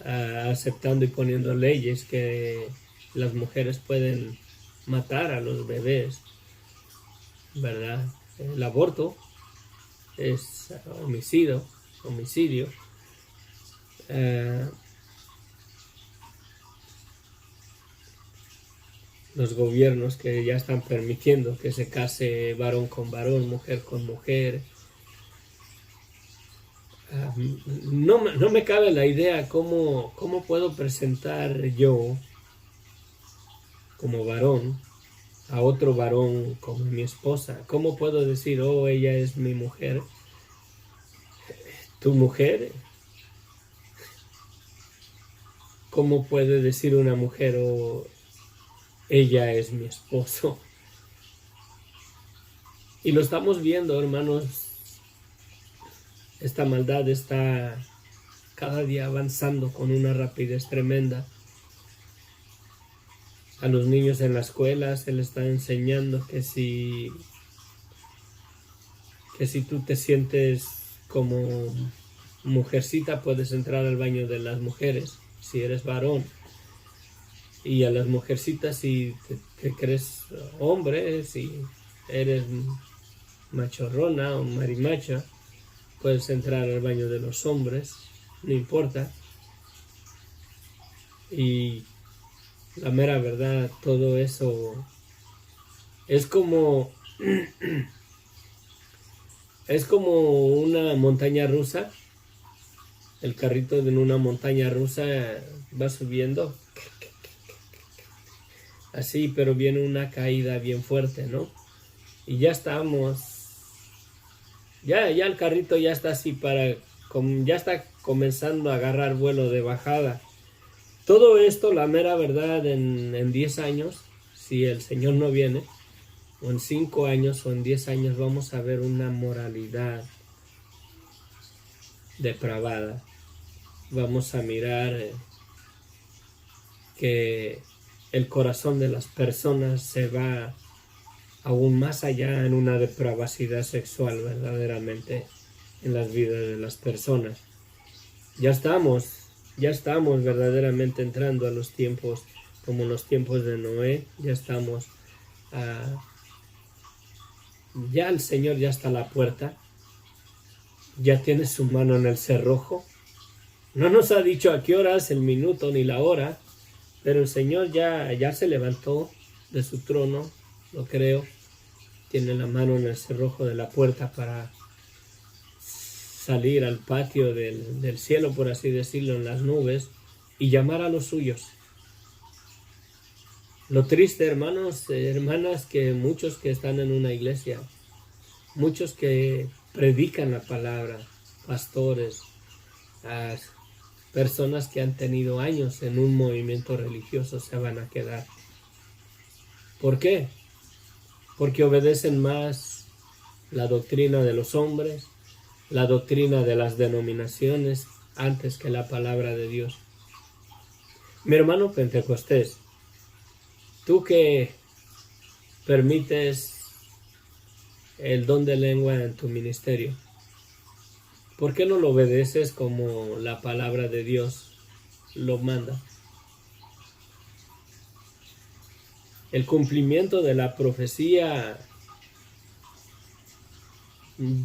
S1: aceptando y poniendo leyes que las mujeres pueden matar a los bebés, ¿verdad? El aborto es homicidio. Los gobiernos que ya están permitiendo que se case varón con varón, mujer con mujer. No me cabe la idea cómo puedo presentar yo como varón a otro varón como mi esposa. ¿Cómo puedo decir, oh, ella es mi mujer? ¿Tu mujer? ¿Cómo puede decir una mujer, oh, ella es mi esposo? Y lo estamos viendo, hermanos. Esta maldad está cada día avanzando con una rapidez tremenda. A los niños en la escuela se les está enseñando que si tú te sientes como mujercita, puedes entrar al baño de las mujeres, si eres varón. Y a las mujercitas, si te crees hombre, si eres machorrona o marimacha, puedes entrar al baño de los hombres, no importa. Y la mera verdad, todo eso es como una montaña rusa. El carrito en una montaña rusa va subiendo así, pero viene una caída bien fuerte, ¿no? Y ya estamos, ya el carrito ya está así ya está comenzando a agarrar vuelo de bajada. Todo esto, la mera verdad, en 10 años, si el Señor no viene, o en 5 años o en 10 años, vamos a ver una moralidad depravada. Vamos a mirar que el corazón de las personas se va aún más allá en una depravacidad sexual verdaderamente en las vidas de las personas. Ya estamos verdaderamente entrando a los tiempos como los tiempos de Noé. Ya estamos ya el Señor ya está a la puerta, ya tiene su mano en el cerrojo. No nos ha dicho a qué horas, el minuto ni la hora, pero el Señor ya se levantó de su trono, lo creo. Tiene la mano en el cerrojo de la puerta para salir al patio del cielo, por así decirlo, en las nubes, y llamar a los suyos. Lo triste, hermanos, hermanas, que muchos que están en una iglesia, muchos que predican la palabra, pastores, personas que han tenido años en un movimiento religioso, se van a quedar. ¿Por qué? Porque obedecen más la doctrina de los hombres, la doctrina de las denominaciones, antes que la palabra de Dios. Mi hermano Pentecostés, tú que permites el don de lengua en tu ministerio, ¿por qué no lo obedeces como la palabra de Dios lo manda? el cumplimiento de la profecía.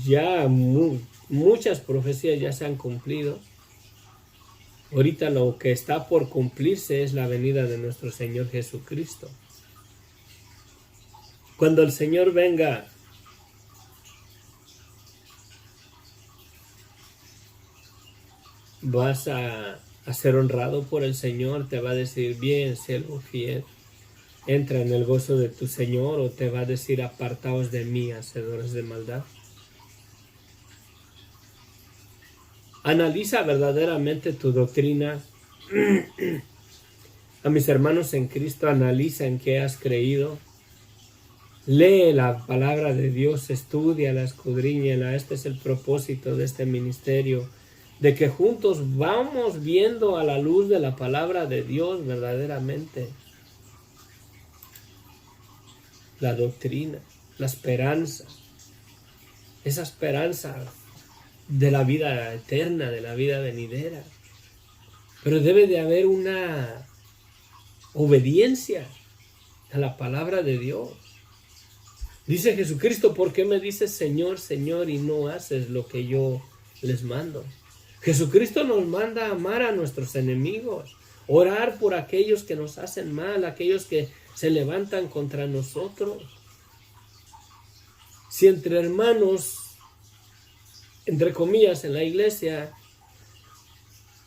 S1: Ya muchas profecías ya se han cumplido. Ahorita lo que está por cumplirse es la venida de nuestro Señor Jesucristo. Cuando el Señor venga, vas a ser honrado por el Señor. Te va a decir, bien, siervo fiel, entra en el gozo de tu Señor, o te va a decir, apartaos de mí, hacedores de maldad. Analiza verdaderamente tu doctrina. A mis hermanos en Cristo, analiza en qué has creído. Lee la palabra de Dios, estúdiala, escudriñala. Este es el propósito de este ministerio, de que juntos vamos viendo a la luz de la palabra de Dios verdaderamente la doctrina, la esperanza, esa esperanza de la vida eterna, de la vida venidera. Pero debe de haber una obediencia a la palabra de Dios. Dice Jesucristo, ¿por qué me dices Señor, Señor y no haces lo que yo les mando? Jesucristo nos manda a amar a nuestros enemigos, orar por aquellos que nos hacen mal, aquellos que se levantan contra nosotros. Si entre hermanos, entre comillas, en la iglesia,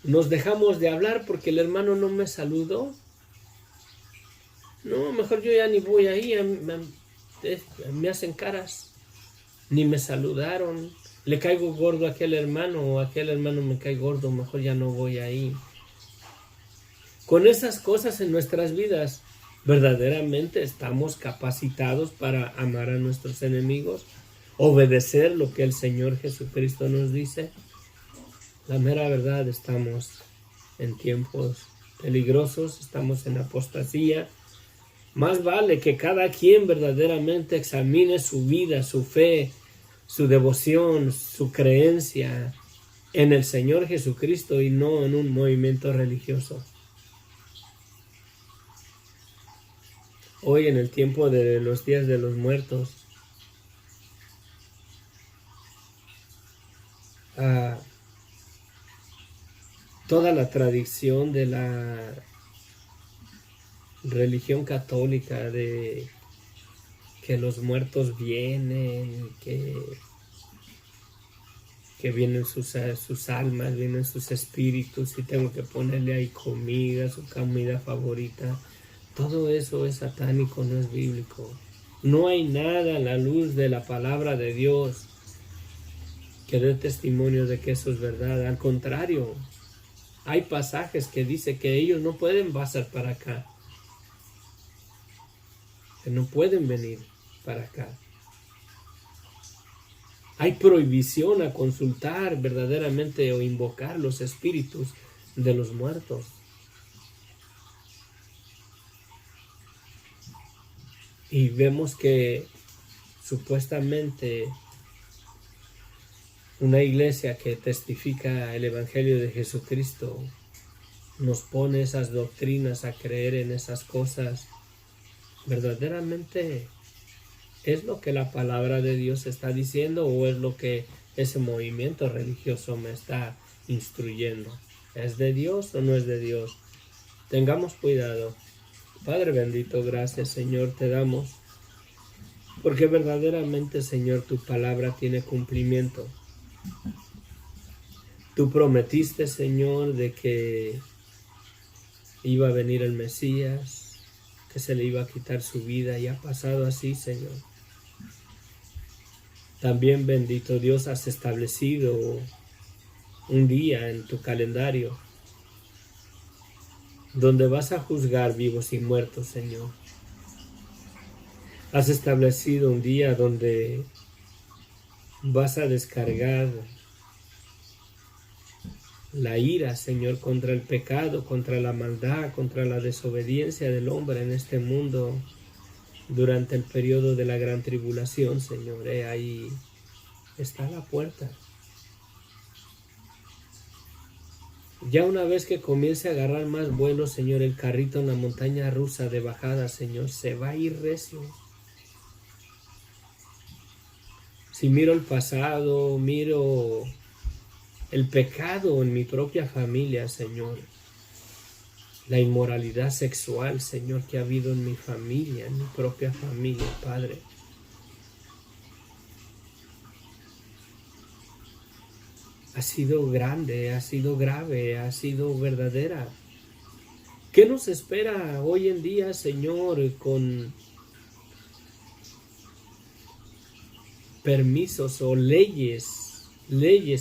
S1: nos dejamos de hablar porque el hermano no me saludó, no, mejor yo ya ni voy ahí, me hacen caras, ni me saludaron, le caigo gordo a aquel hermano, o aquel hermano me cae gordo, mejor ya no voy ahí. Con esas cosas en nuestras vidas, ¿verdaderamente estamos capacitados para amar a nuestros enemigos? ¿Obedecer lo que el Señor Jesucristo nos dice? La mera verdad, estamos en tiempos peligrosos, estamos en apostasía. Más vale que cada quien verdaderamente examine su vida, su fe, su devoción, su creencia en el Señor Jesucristo y no en un movimiento religioso. Hoy, en el tiempo de los días de los muertos, toda la tradición de la religión católica, de que los muertos vienen, que vienen sus almas, vienen sus espíritus, y tengo que ponerle ahí comida, su comida favorita. Todo eso es satánico, no es bíblico. No hay nada a la luz de la palabra de Dios que dé testimonio de que eso es verdad. Al contrario, hay pasajes que dice que ellos no pueden pasar para acá, que no pueden venir para acá. Hay prohibición a consultar verdaderamente o invocar los espíritus de los muertos. Y vemos que supuestamente una iglesia que testifica el Evangelio de Jesucristo nos pone esas doctrinas a creer en esas cosas. ¿Verdaderamente es lo que la palabra de Dios está diciendo, o es lo que ese movimiento religioso me está instruyendo? ¿Es de Dios o no es de Dios? Tengamos cuidado. Padre bendito, gracias Señor te damos, porque verdaderamente Señor tu palabra tiene cumplimiento. Tú prometiste Señor de que iba a venir el Mesías, que se le iba a quitar su vida, y ha pasado así Señor. También bendito Dios has establecido un día en tu calendario donde vas a juzgar vivos y muertos, Señor. Has establecido un día donde vas a descargar la ira, Señor, contra el pecado, contra la maldad, contra la desobediencia del hombre en este mundo durante el periodo de la gran tribulación, Señor. Ahí está la puerta. Ya una vez que comience a agarrar más vuelo, Señor, el carrito en la montaña rusa de bajada, Señor, se va a ir recio. Si miro el pasado, miro el pecado en mi propia familia, Señor, la inmoralidad sexual, Señor, que ha habido en mi familia, en mi propia familia, Padre. Ha sido grande, ha sido grave, ha sido verdadera. ¿Qué nos espera hoy en día, Señor, con permisos o leyes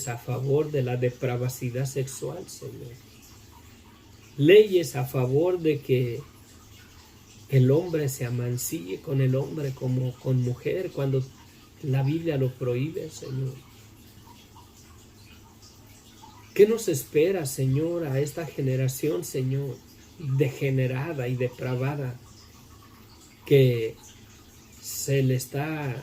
S1: a favor de la depravacidad sexual, Señor? Leyes a favor de que el hombre se amancille con el hombre como con mujer cuando la Biblia lo prohíbe, Señor. ¿Qué nos espera, Señor, a esta generación, Señor, degenerada y depravada, que se le está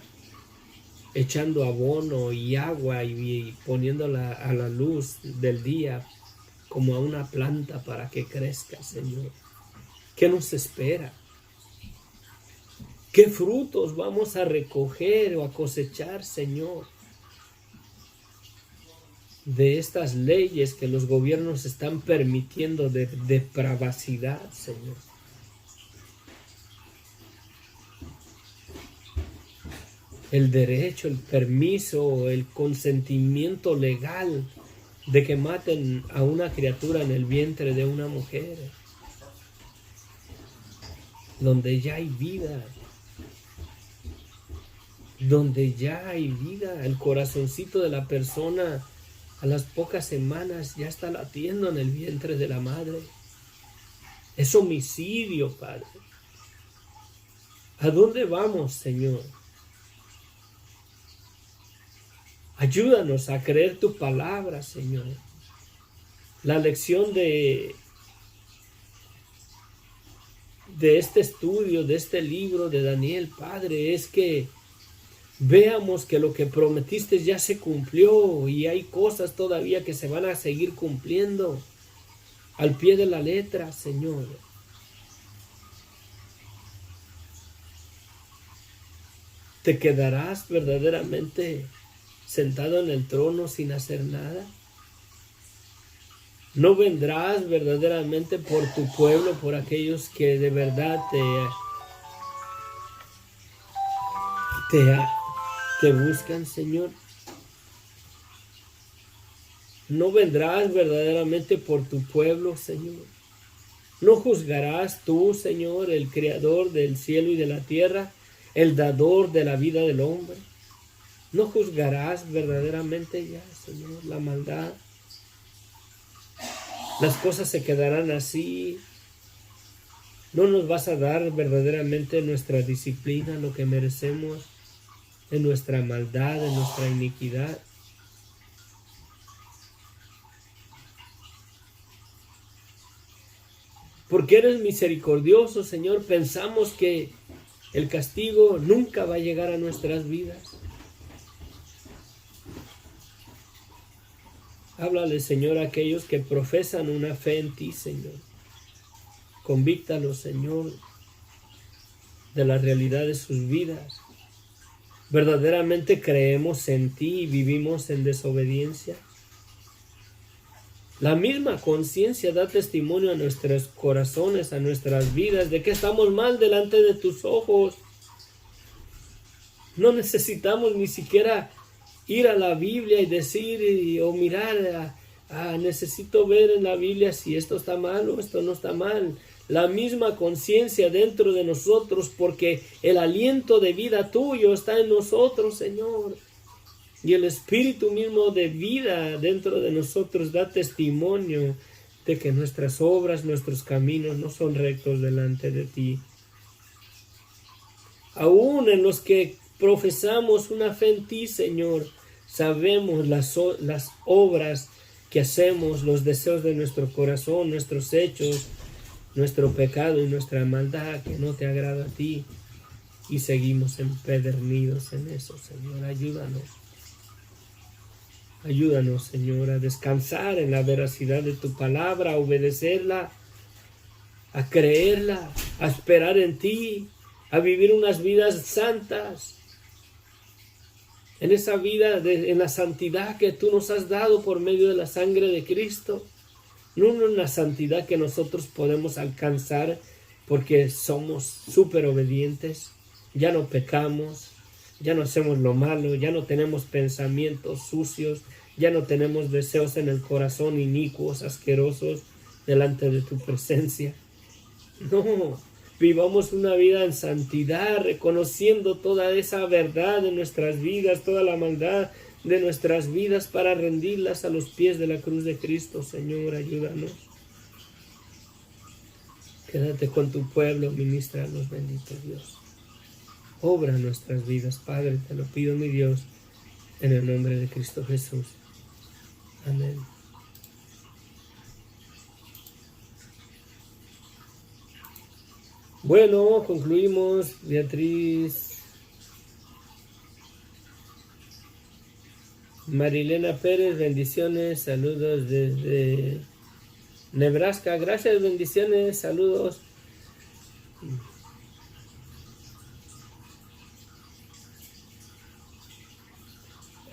S1: echando abono y agua y poniéndola a la luz del día como a una planta para que crezca, Señor? ¿Qué nos espera? ¿Qué frutos vamos a recoger o a cosechar, Señor, de estas leyes que los gobiernos están permitiendo de depravacidad, Señor? El derecho, el permiso, el consentimiento legal de que maten a una criatura en el vientre de una mujer, donde ya hay vida, el corazoncito de la persona a las pocas semanas ya está latiendo en el vientre de la madre. Es homicidio, Padre. ¿A dónde vamos, Señor? Ayúdanos a creer tu palabra, Señor. La lección de este estudio, de este libro de Daniel, Padre, es que veamos que lo que prometiste ya se cumplió y hay cosas todavía que se van a seguir cumpliendo al pie de la letra, Señor. ¿Te quedarás verdaderamente sentado en el trono sin hacer nada? ¿No vendrás verdaderamente por tu pueblo, por aquellos que de verdad te buscan, Señor? ¿No vendrás verdaderamente por tu pueblo, Señor? ¿No juzgarás tú, Señor, el creador del cielo y de la tierra, el dador de la vida del hombre? ¿No juzgarás verdaderamente ya, Señor, la maldad? Las cosas se quedarán así. ¿No nos vas a dar verdaderamente nuestra disciplina, lo que merecemos, en nuestra maldad, en nuestra iniquidad? Porque eres misericordioso, Señor, pensamos que el castigo nunca va a llegar a nuestras vidas. Háblale, Señor, a aquellos que profesan una fe en ti, Señor. Convíctalos, Señor, de la realidad de sus vidas. ¿Verdaderamente creemos en ti y vivimos en desobediencia? La misma conciencia da testimonio a nuestros corazones, a nuestras vidas, de que estamos mal delante de tus ojos. No necesitamos ni siquiera ir a la Biblia y decir o mirar, necesito ver en la Biblia si esto está mal o esto no está mal. La misma conciencia dentro de nosotros, porque el aliento de vida tuyo está en nosotros, Señor. Y el Espíritu mismo de vida dentro de nosotros da testimonio de que nuestras obras, nuestros caminos no son rectos delante de ti. Aún en los que profesamos una fe en ti, Señor, sabemos las obras que hacemos, los deseos de nuestro corazón, nuestros hechos, nuestro pecado y nuestra maldad que no te agrada a ti. Y seguimos empedernidos en eso, Señor. Ayúdanos. Ayúdanos, Señor, a descansar en la veracidad de tu palabra, a obedecerla, a creerla, a esperar en ti, a vivir unas vidas santas, en esa vida, en la santidad que tú nos has dado por medio de la sangre de Cristo. No una santidad que nosotros podemos alcanzar porque somos súper obedientes, ya no pecamos, ya no hacemos lo malo, ya no tenemos pensamientos sucios, ya no tenemos deseos en el corazón inicuos, asquerosos, delante de tu presencia. No, vivamos una vida en santidad, reconociendo toda esa verdad de nuestras vidas, toda la maldad de nuestras vidas para rendirlas a los pies de la cruz de Cristo. Señor, ayúdanos. Quédate con tu pueblo, ministranos, bendito Dios. Obra nuestras vidas, Padre, te lo pido, mi Dios, en el nombre de Cristo Jesús. Amén. Bueno, concluimos. Beatriz. Marilena Pérez, bendiciones, saludos desde Nebraska. Gracias, bendiciones, saludos.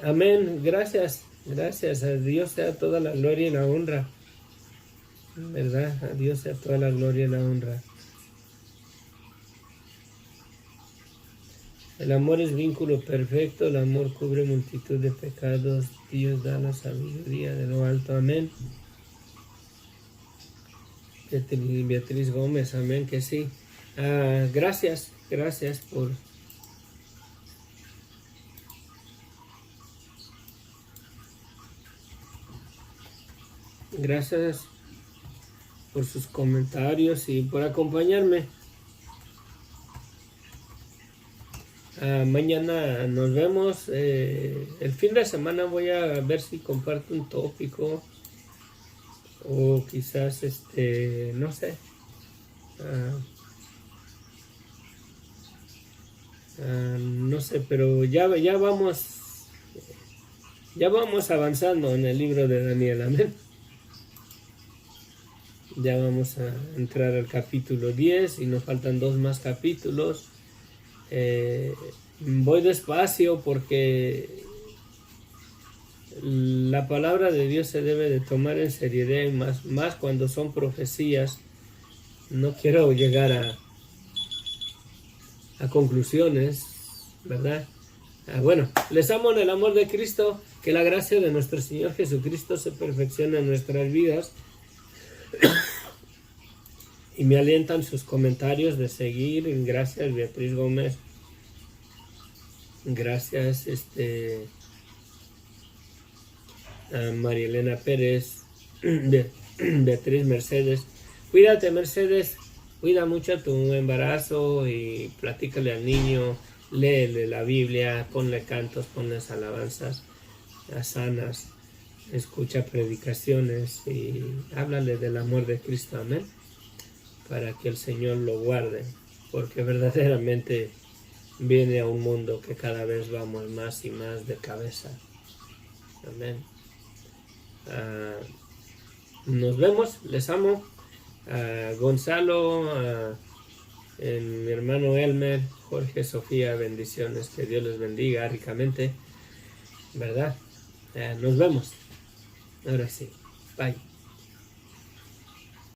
S1: Amén, gracias, gracias. A Dios sea toda la gloria y la honra. ¿Verdad? A Dios sea toda la gloria y la honra. El amor es vínculo perfecto, el amor cubre multitud de pecados, Dios da la sabiduría de lo alto, amén. Beatriz Gómez, amén, que sí. Gracias por... Gracias por sus comentarios y por acompañarme. Mañana nos vemos. El fin de semana voy a ver si comparto un tópico o quizás no sé. No sé, pero ya vamos avanzando en el libro de Daniel, amén. Ya vamos a entrar al capítulo 10 y nos faltan 2 más capítulos. Voy despacio porque la palabra de Dios se debe de tomar en seriedad, y más cuando son profecías. No quiero llegar a conclusiones, ¿verdad? Bueno, les amo en el amor de Cristo, que la gracia de nuestro Señor Jesucristo se perfeccione en nuestras vidas. Y me alientan sus comentarios de seguir. Gracias, Beatriz Gómez. Gracias, a María Elena Pérez. Beatriz Mercedes. Cuídate, Mercedes. Cuida mucho tu embarazo y platícale al niño. Léele la Biblia, ponle cantos, ponle alabanzas sanas. Escucha predicaciones y háblale del amor de Cristo, amén, para que el Señor lo guarde, porque verdaderamente viene a un mundo que cada vez vamos más y más de cabeza, amén. Nos vemos, les amo. Gonzalo, mi hermano Elmer, Jorge, Sofía, bendiciones, que Dios les bendiga ricamente, ¿verdad? Nos vemos. Ahora sí, bye.